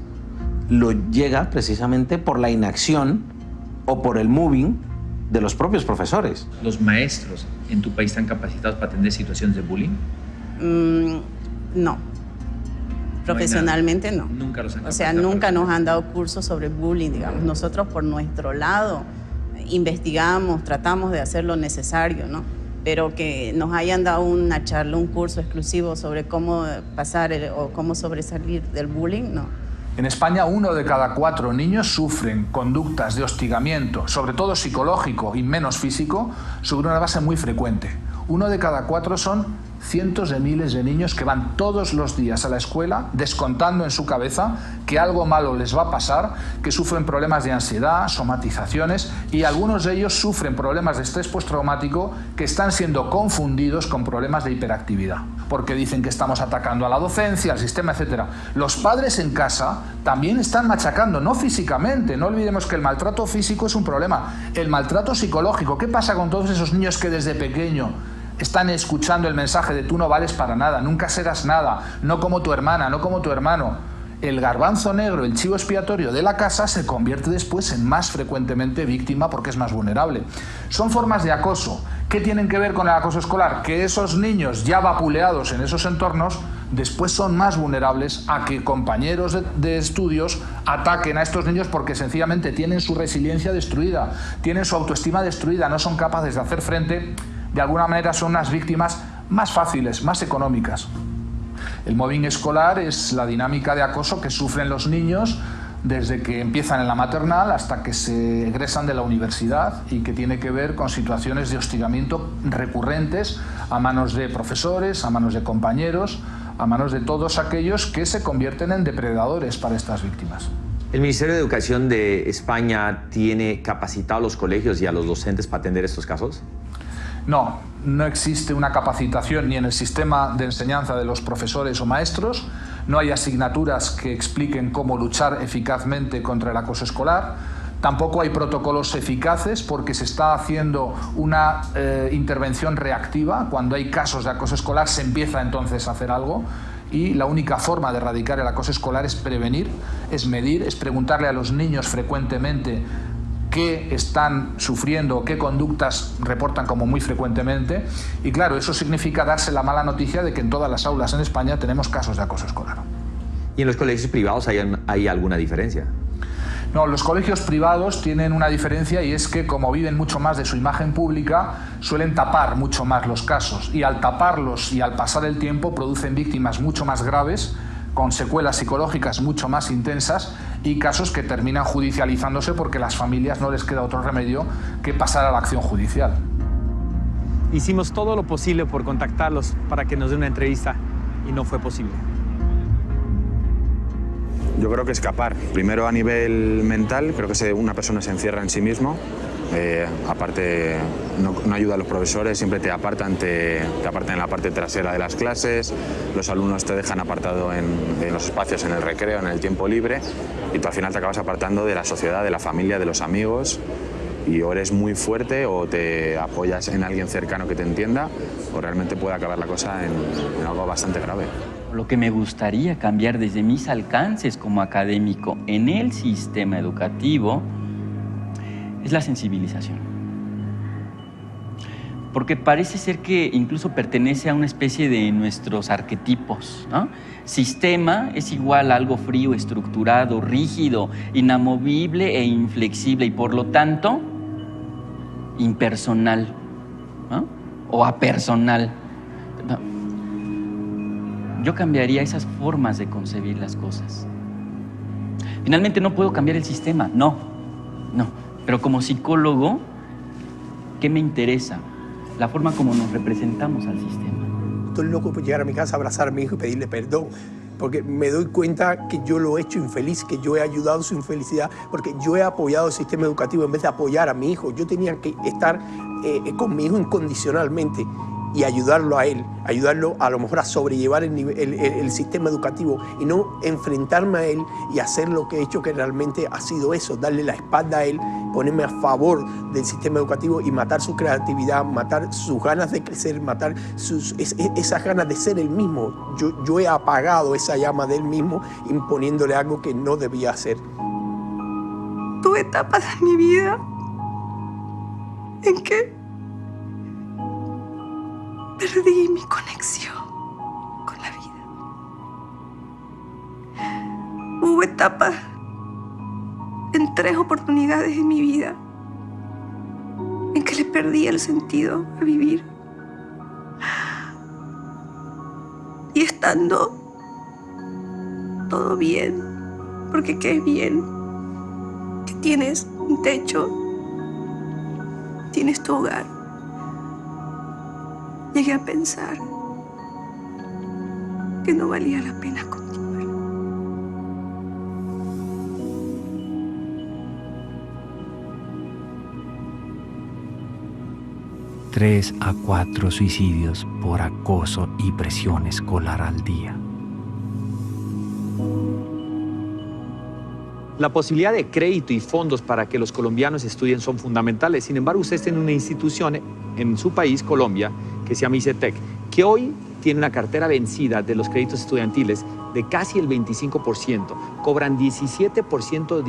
lo llega precisamente por la inacción o por el moving de los propios profesores. ¿Los maestros en tu país están capacitados para atender situaciones de bullying? No. Profesionalmente no. Nunca los han capacitado. O sea, nunca nos han dado cursos sobre bullying, digamos. Nosotros por nuestro lado investigamos, tratamos de hacer lo necesario, ¿no? Pero que nos hayan dado una charla, un curso exclusivo sobre cómo pasar o cómo sobresalir del bullying, no. En España, 1 de cada 4 niños sufren conductas de hostigamiento, sobre todo psicológico y menos físico, sobre una base muy frecuente. 1 de cada 4 son cientos de miles de niños que van todos los días a la escuela descontando en su cabeza que algo malo les va a pasar, que sufren problemas de ansiedad, somatizaciones, y algunos de ellos sufren problemas de estrés postraumático que están siendo confundidos con problemas de hiperactividad, porque dicen que estamos atacando a la docencia, al sistema, etc. Los padres en casa también están machacando, no físicamente, no olvidemos que el maltrato físico es un problema, el maltrato psicológico. ¿Qué pasa con todos esos niños que desde pequeño están escuchando el mensaje de tú no vales para nada, nunca serás nada, no como tu hermana, no como tu hermano? El garbanzo negro, el chivo expiatorio de la casa, se convierte después en más frecuentemente víctima porque es más vulnerable. Son formas de acoso. ¿Qué tienen que ver con el acoso escolar? Que esos niños ya vapuleados en esos entornos después son más vulnerables a que compañeros de estudios ataquen a estos niños porque sencillamente tienen su resiliencia destruida, tienen su autoestima destruida, no son capaces de hacer frente. De alguna manera son unas víctimas más fáciles, más económicas. El mobbing escolar es la dinámica de acoso que sufren los niños desde que empiezan en la maternal hasta que se egresan de la universidad, y que tiene que ver con situaciones de hostigamiento recurrentes a manos de profesores, a manos de compañeros, a manos de todos aquellos que se convierten en depredadores para estas víctimas. ¿El Ministerio de Educación de España tiene capacitado a los colegios y a los docentes para atender estos casos? No, no existe una capacitación ni en el sistema de enseñanza de los profesores o maestros, no hay asignaturas que expliquen cómo luchar eficazmente contra el acoso escolar, tampoco hay protocolos eficaces porque se está haciendo una intervención reactiva. Cuando hay casos de acoso escolar se empieza entonces a hacer algo, y la única forma de erradicar el acoso escolar es prevenir, es medir, es preguntarle a los niños frecuentemente qué están sufriendo, qué conductas reportan como muy frecuentemente, y claro, eso significa darse la mala noticia de que en todas las aulas en España tenemos casos de acoso escolar. ¿Y en los colegios privados hay alguna diferencia? No, los colegios privados tienen una diferencia, y es que como viven mucho más de su imagen pública, suelen tapar mucho más los casos, y al taparlos y al pasar el tiempo producen víctimas mucho más graves, con secuelas psicológicas mucho más intensas, y casos que terminan judicializándose porque a las familias no les queda otro remedio que pasar a la acción judicial. Hicimos todo lo posible por contactarlos para que nos den una entrevista y no fue posible. Yo creo que escapar. Primero a nivel mental, creo que una persona se encierra en sí mismo. Aparte, no ayuda a los profesores, siempre te apartan en la parte trasera de las clases, los alumnos te dejan apartado en los espacios, en el recreo, en el tiempo libre, y tú al final te acabas apartando de la sociedad, de la familia, de los amigos, y o eres muy fuerte o te apoyas en alguien cercano que te entienda, o realmente puede acabar la cosa en algo bastante grave. Lo que me gustaría cambiar desde mis alcances como académico en el sistema educativo es la sensibilización. Porque parece ser que incluso pertenece a una especie de nuestros arquetipos, ¿no? Sistema es igual a algo frío, estructurado, rígido, inamovible e inflexible, y por lo tanto impersonal, ¿no? O apersonal. No. Yo cambiaría esas formas de concebir las cosas. Finalmente no puedo cambiar el sistema, no. Pero como psicólogo, ¿qué me interesa? La forma como nos representamos al sistema. Estoy loco por llegar a mi casa, abrazar a mi hijo y pedirle perdón, porque me doy cuenta que yo lo he hecho infeliz, que yo he ayudado su infelicidad, porque yo he apoyado el sistema educativo en vez de apoyar a mi hijo. Yo tenía que estar con mi hijo incondicionalmente, y ayudarlo a él, ayudarlo a lo mejor a sobrellevar el sistema educativo y no enfrentarme a él y hacer lo que he hecho, que realmente ha sido eso, darle la espalda a él, ponerme a favor del sistema educativo y matar su creatividad, matar sus ganas de crecer, matar esas ganas de ser él mismo. Yo he apagado esa llama de él mismo imponiéndole algo que no debía hacer. Tuve etapas en mi vida en que perdí mi conexión con la vida. Hubo etapas en 3 oportunidades en mi vida en que le perdí el sentido a vivir. Y estando todo bien, porque qué bien que tienes un techo, tienes tu hogar. Llegué a pensar que no valía la pena continuar. Tres a 4 suicidios por acoso y presión escolar al día. La posibilidad de crédito y fondos para que los colombianos estudien son fundamentales. Sin embargo, usted tiene una institución en su país, Colombia, que se llama ICETEC, que hoy tiene una cartera vencida de los créditos estudiantiles de casi el 25%. Cobran 17%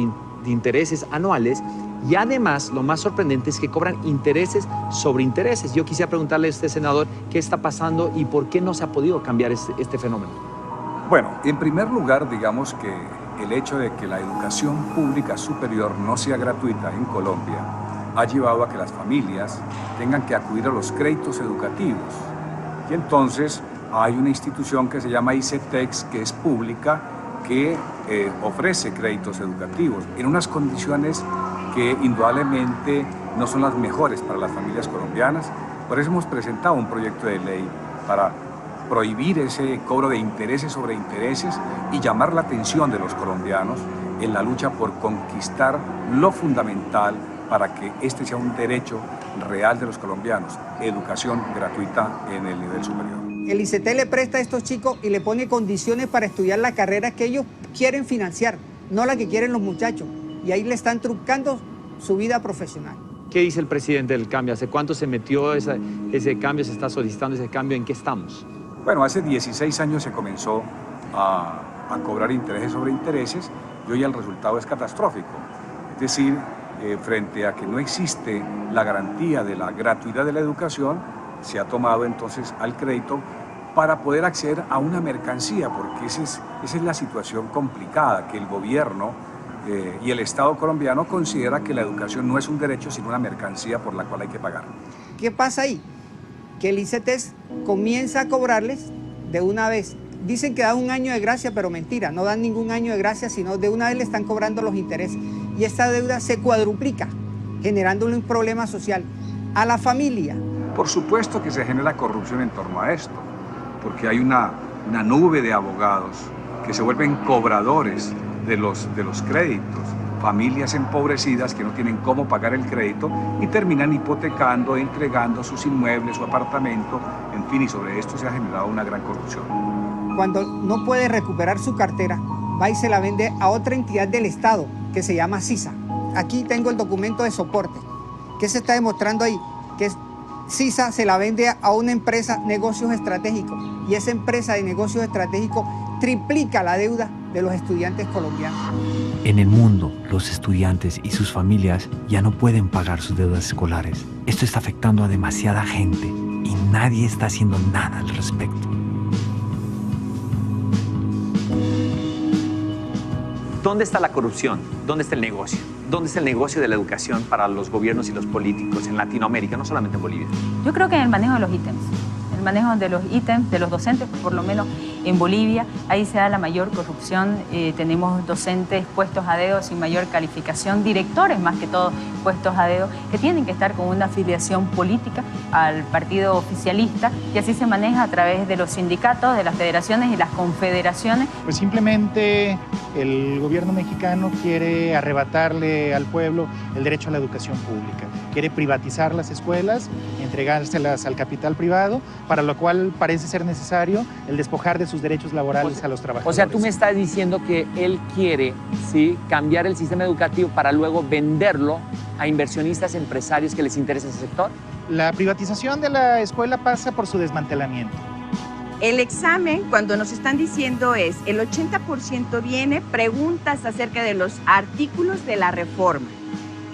de intereses anuales y además lo más sorprendente es que cobran intereses sobre intereses. Yo quisiera preguntarle a usted, senador, qué está pasando y por qué no se ha podido cambiar este fenómeno. Bueno, en primer lugar, digamos que el hecho de que la educación pública superior no sea gratuita en Colombia ha llevado a que las familias tengan que acudir a los créditos educativos. Y entonces hay una institución que se llama ICETEX, que es pública, que ofrece créditos educativos en unas condiciones que indudablemente no son las mejores para las familias colombianas. Por eso hemos presentado un proyecto de ley para prohibir ese cobro de intereses sobre intereses y llamar la atención de los colombianos en la lucha por conquistar lo fundamental para que este sea un derecho real de los colombianos, educación gratuita en el nivel superior. El ICETEX le presta a estos chicos y le pone condiciones para estudiar la carrera que ellos quieren financiar, no la que quieren los muchachos. Y ahí le están truncando su vida profesional. ¿Qué dice el presidente del cambio? ¿Hace cuánto se metió ese cambio? ¿Se está solicitando ese cambio? ¿En qué estamos? Bueno, hace 16 años se comenzó a cobrar intereses sobre intereses y hoy el resultado es catastrófico. Es decir, frente a que no existe la garantía de la gratuidad de la educación, se ha tomado entonces al crédito para poder acceder a una mercancía, porque esa es la situación complicada, que el gobierno y el Estado colombiano considera que la educación no es un derecho, sino una mercancía por la cual hay que pagar. ¿Qué pasa ahí? Que el ICETEX comienza a cobrarles de una vez. Dicen que dan un año de gracia, pero mentira, no dan ningún año de gracia, sino de una vez le están cobrando los intereses. Y esta deuda se cuadruplica, generándole un problema social a la familia. Por supuesto que se genera corrupción en torno a esto, porque hay una nube de abogados que se vuelven cobradores de los créditos, familias empobrecidas que no tienen cómo pagar el crédito y terminan hipotecando, entregando sus inmuebles, su apartamento, en fin, y sobre esto se ha generado una gran corrupción. Cuando no puede recuperar su cartera, va y se la vende a otra entidad del Estado que se llama CISA. Aquí tengo el documento de soporte. ¿Qué se está demostrando ahí? Que CISA se la vende a una empresa negocios estratégicos y esa empresa de negocios estratégicos triplica la deuda de los estudiantes colombianos. En el mundo, los estudiantes y sus familias ya no pueden pagar sus deudas escolares. Esto está afectando a demasiada gente y nadie está haciendo nada al respecto. ¿Dónde está la corrupción? ¿Dónde está el negocio? ¿Dónde está el negocio de la educación para los gobiernos y los políticos en Latinoamérica, no solamente en Bolivia? Yo creo que en el manejo de los ítems. El manejo de los ítems, de los docentes, por lo menos en Bolivia, ahí se da la mayor corrupción. Tenemos docentes puestos a dedo sin mayor calificación, directores más que todo puestos a dedo, que tienen que estar con una afiliación política al partido oficialista y así se maneja a través de los sindicatos, de las federaciones y las confederaciones. Pues simplemente el gobierno mexicano quiere arrebatarle al pueblo el derecho a la educación pública. Quiere privatizar las escuelas, entregárselas al capital privado, para lo cual parece ser necesario el despojar de sus derechos laborales a los trabajadores. O sea, tú me estás diciendo que él quiere, ¿sí?, cambiar el sistema educativo para luego venderlo a inversionistas empresarios que les interesa ese sector. La privatización de la escuela pasa por su desmantelamiento. El examen, cuando nos están diciendo es, el 80% viene preguntas acerca de los artículos de la reforma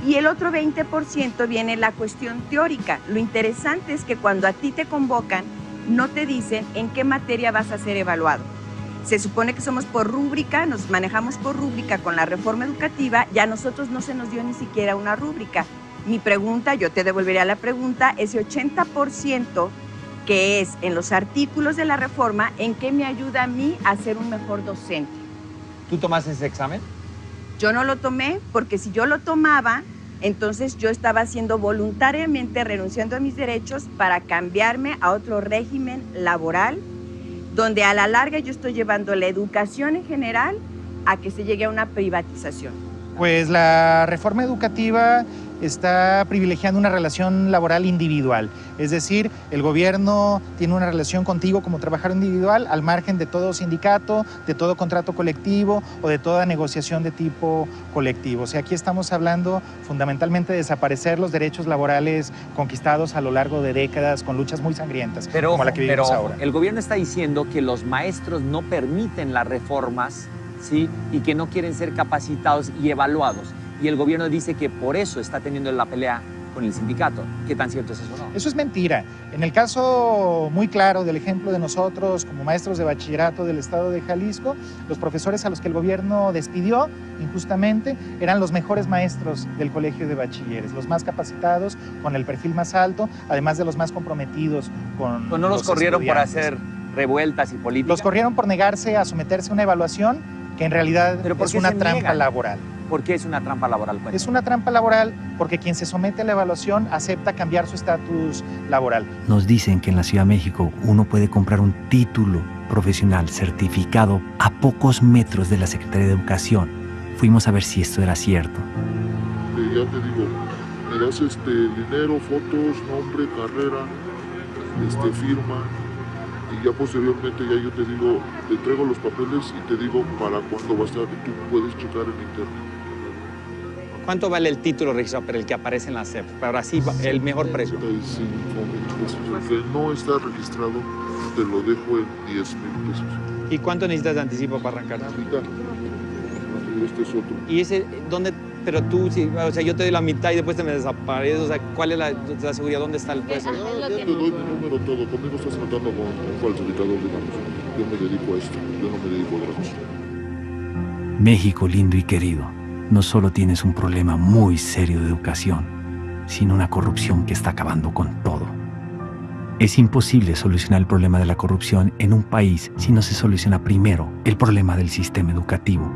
y el otro 20% viene la cuestión teórica. Lo interesante es que cuando a ti te convocan, no te dicen en qué materia vas a ser evaluado. Se supone que somos por rúbrica, nos manejamos por rúbrica con la reforma educativa, y a nosotros no se nos dio ni siquiera una rúbrica. Mi pregunta, yo te devolvería la pregunta, ese 80% que es en los artículos de la reforma, ¿en qué me ayuda a mí a ser un mejor docente? ¿Tú tomaste ese examen? Yo no lo tomé porque si yo lo tomaba, entonces yo estaba haciendo voluntariamente, renunciando a mis derechos para cambiarme a otro régimen laboral, donde a la larga yo estoy llevando la educación en general a que se llegue a una privatización. Pues la reforma educativa está privilegiando una relación laboral individual. Es decir, el gobierno tiene una relación contigo como trabajador individual al margen de todo sindicato, de todo contrato colectivo o de toda negociación de tipo colectivo. O sea, aquí estamos hablando fundamentalmente de desaparecer los derechos laborales conquistados a lo largo de décadas con luchas muy sangrientas, como la que vivimos ahora. El gobierno está diciendo que los maestros no permiten las reformas, ¿sí?, y que no quieren ser capacitados y evaluados. Y el gobierno dice que por eso está teniendo la pelea con el sindicato. ¿Qué tan cierto es eso, no? Eso es mentira. En el caso muy claro del ejemplo de nosotros como maestros de bachillerato del estado de Jalisco, los profesores a los que el gobierno despidió injustamente eran los mejores maestros del colegio de bachilleres, los más capacitados, con el perfil más alto, además de los más comprometidos con ¿No los corrieron por hacer revueltas y política? Los corrieron por negarse a someterse a una evaluación que en realidad es una trampa laboral. ¿Por qué es una trampa laboral? Cuéntame. Es una trampa laboral porque quien se somete a la evaluación acepta cambiar su estatus laboral. Nos dicen que en la Ciudad de México uno puede comprar un título profesional certificado a pocos metros de la Secretaría de Educación. Fuimos a ver si esto era cierto. Ya te digo, me das dinero, fotos, nombre, carrera, firma, y ya posteriormente ya yo te digo, te entrego los papeles y te digo para cuándo va a estar, tú puedes checar en internet. ¿Cuánto vale el título registrado para el que aparece en la SEP? Para así el mejor precio. 65 mil pesos. El que no está registrado te lo dejo en 10,000 pesos. ¿Y cuánto necesitas de anticipo para arrancar? Mitad. Este es otro. ¿Y ese dónde? Pero tú, o sea, yo te doy la mitad y después te me desapareces. O sea, ¿cuál es la seguridad? ¿Dónde está el puesto? Yo te doy mi número, todo. Conmigo estás tratando con un falsificador, digamos. Yo me dedico a esto. Yo no me dedico a otra cosa. México lindo y querido, no solo tienes un problema muy serio de educación, sino una corrupción que está acabando con todo. Es imposible solucionar el problema de la corrupción en un país si no se soluciona primero el problema del sistema educativo.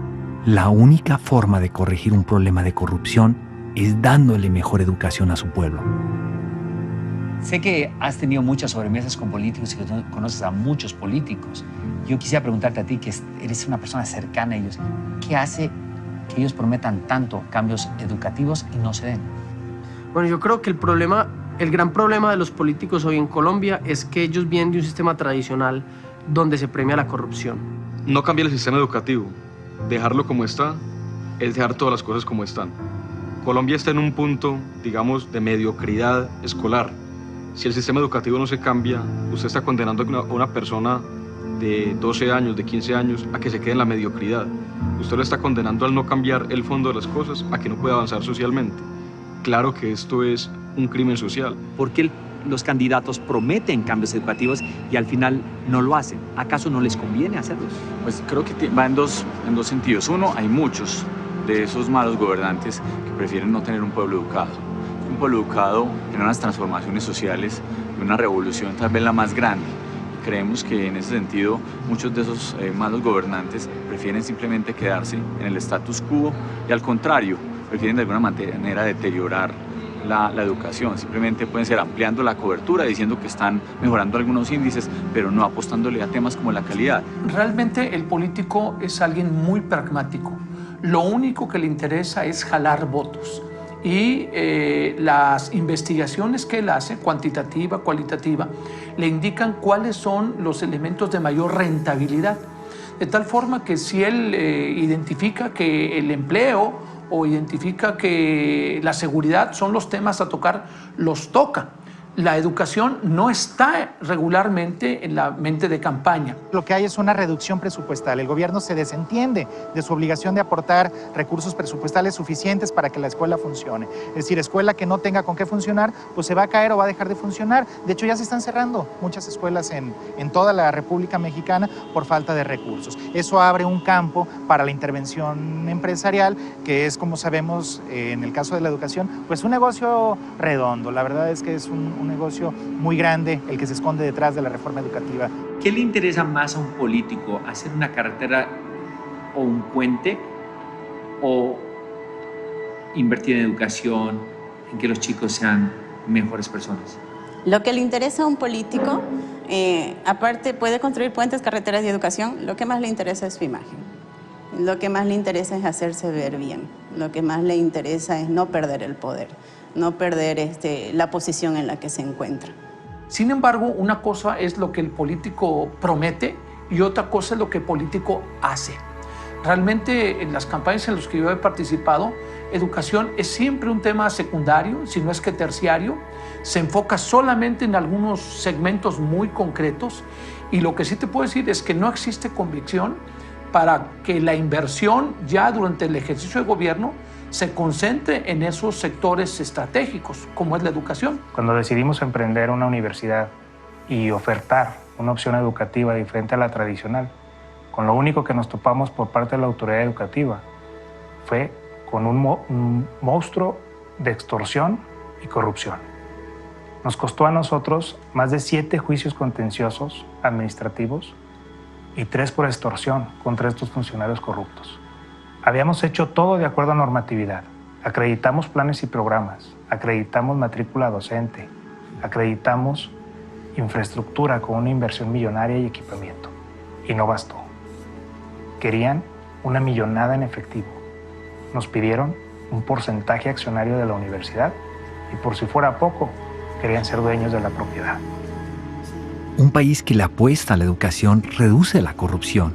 La única forma de corregir un problema de corrupción es dándole mejor educación a su pueblo. Sé que has tenido muchas sobremesas con políticos y que conoces a muchos políticos. Yo quisiera preguntarte a ti, que eres una persona cercana a ellos, ¿qué hace que ellos prometan tanto cambios educativos y no se den? Bueno, yo creo que el gran problema de los políticos hoy en Colombia es que ellos vienen de un sistema tradicional donde se premia la corrupción. No cambiar el sistema educativo, dejarlo como está, es dejar todas las cosas como están. Colombia está en un punto, digamos, de mediocridad escolar. Si el sistema educativo no se cambia, usted está condenando a una persona de 12 años, de 15 años, a que se quede en la mediocridad. Usted lo está condenando al no cambiar el fondo de las cosas, a que no pueda avanzar socialmente. Claro que esto es un crimen social. ¿Por qué los candidatos prometen cambios educativos y al final no lo hacen? ¿Acaso no les conviene hacerlos? Pues creo que va en dos sentidos. Uno, hay muchos de esos malos gobernantes que prefieren no tener un pueblo educado. Un pueblo educado genera unas transformaciones sociales, una revolución tal vez la más grande. Creemos que en ese sentido muchos de esos malos gobernantes prefieren simplemente quedarse en el status quo y al contrario, prefieren de alguna manera deteriorar la educación, simplemente pueden ser ampliando la cobertura, diciendo que están mejorando algunos índices, pero no apostándole a temas como la calidad. Realmente el político es alguien muy pragmático. Lo único que le interesa es jalar votos. Y las investigaciones que él hace, cuantitativa, cualitativa, le indican cuáles son los elementos de mayor rentabilidad. De tal forma que si él identifica que el empleo o identifica que la seguridad son los temas a tocar, los toca. La educación no está regularmente en la mente de campaña. Lo que hay es una reducción presupuestal. El gobierno se desentiende de su obligación de aportar recursos presupuestales suficientes para que la escuela funcione. Es decir, escuela que no tenga con qué funcionar, pues se va a caer o va a dejar de funcionar. De hecho, ya se están cerrando muchas escuelas en toda la República Mexicana por falta de recursos. Eso abre un campo para la intervención empresarial, que es, como sabemos, en el caso de la educación, pues un negocio redondo. La verdad es que es un negocio muy grande el que se esconde detrás de la reforma educativa. ¿Qué le interesa más a un político? ¿Hacer una carretera o un puente? ¿O invertir en educación, en que los chicos sean mejores personas? Lo que le interesa a un político, aparte puede construir puentes, carreteras y educación, lo que más le interesa es su imagen. Lo que más le interesa es hacerse ver bien. Lo que más le interesa es no perder el poder, no perder la posición en la que se encuentra. Sin embargo, una cosa es lo que el político promete y otra cosa es lo que el político hace. Realmente, en las campañas en las que yo he participado, educación es siempre un tema secundario, si no es que terciario. Se enfoca solamente en algunos segmentos muy concretos y lo que sí te puedo decir es que no existe convicción para que la inversión ya durante el ejercicio de gobierno se concentre en esos sectores estratégicos, como es la educación. Cuando decidimos emprender una universidad y ofertar una opción educativa diferente a la tradicional, con lo único que nos topamos por parte de la autoridad educativa fue con un monstruo de extorsión y corrupción. Nos costó a nosotros más de 7 juicios contenciosos administrativos y 3 por extorsión contra estos funcionarios corruptos. Habíamos hecho todo de acuerdo a normatividad. Acreditamos planes y programas, acreditamos matrícula docente, acreditamos infraestructura con una inversión millonaria y equipamiento. Y no bastó. Querían una millonada en efectivo. Nos pidieron un porcentaje accionario de la universidad y por si fuera poco, querían ser dueños de la propiedad. Un país que le apuesta a la educación reduce la corrupción.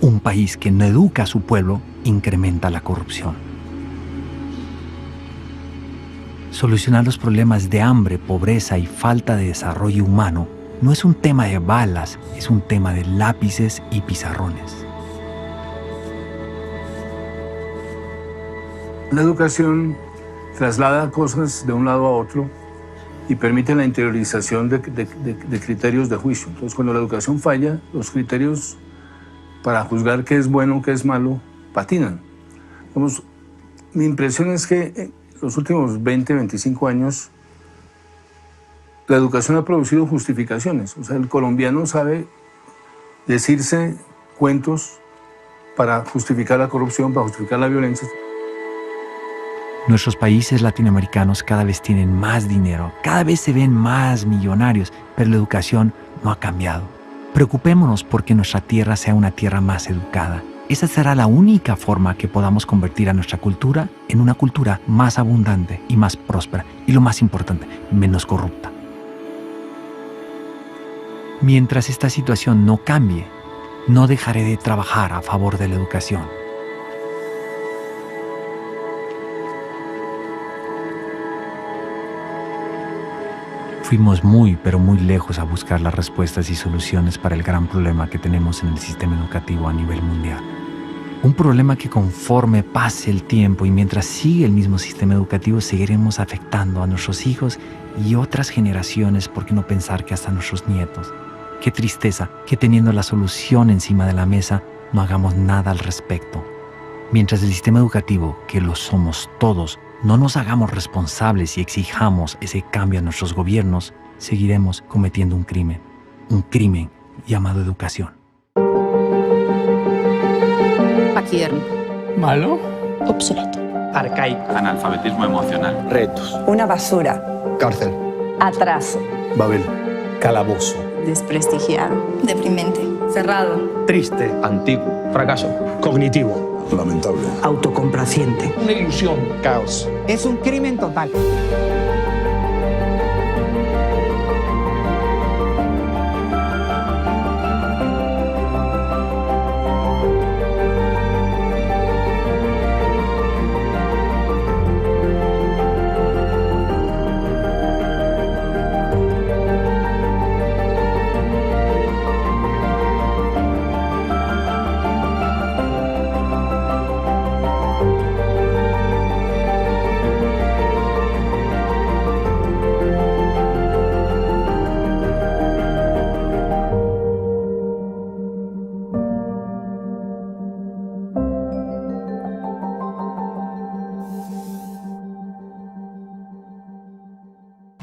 Un país que no educa a su pueblo incrementa la corrupción. Solucionar los problemas de hambre, pobreza y falta de desarrollo humano no es un tema de balas, es un tema de lápices y pizarrones. La educación traslada cosas de un lado a otro y permite la interiorización de criterios de juicio. Entonces, cuando la educación falla, los criterios para juzgar qué es bueno, qué es malo, patinan. Vamos, mi impresión es que en los últimos 20, 25 años, la educación ha producido justificaciones. O sea, el colombiano sabe decirse cuentos para justificar la corrupción, para justificar la violencia. Nuestros países latinoamericanos cada vez tienen más dinero, cada vez se ven más millonarios, pero la educación no ha cambiado. Preocupémonos porque nuestra tierra sea una tierra más educada. Esa será la única forma que podamos convertir a nuestra cultura en una cultura más abundante y más próspera. Y lo más importante, menos corrupta. Mientras esta situación no cambie, no dejaré de trabajar a favor de la educación. Fuimos muy, pero muy lejos a buscar las respuestas y soluciones para el gran problema que tenemos en el sistema educativo a nivel mundial. Un problema que conforme pase el tiempo y mientras siga el mismo sistema educativo seguiremos afectando a nuestros hijos y otras generaciones, por qué no pensar que hasta nuestros nietos. Qué tristeza que teniendo la solución encima de la mesa no hagamos nada al respecto. Mientras el sistema educativo, que lo somos todos, no nos hagamos responsables y exijamos ese cambio a nuestros gobiernos, seguiremos cometiendo un crimen llamado educación. Paquidermo. ¿Malo? Obsoleto. arcaico. Analfabetismo emocional. Retos. Una basura. Cárcel. Atraso. Babel. Calabozo. Desprestigiado. Deprimente. Cerrado. Triste. Antiguo. Fracaso. Cognitivo. Lamentable. Autocomplaciente. Una ilusión. Caos. Es un crimen total.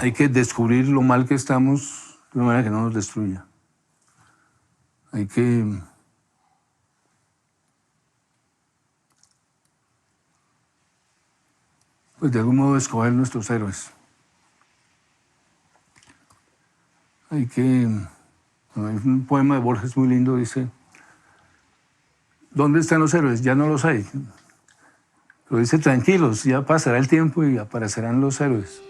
Hay que descubrir lo mal que estamos de una manera que no nos destruya. Hay que pues de algún modo escoger nuestros héroes. Hay un poema de Borges muy lindo, dice: ¿dónde están los héroes? Ya no los hay. Pero dice: tranquilos, ya pasará el tiempo y aparecerán los héroes.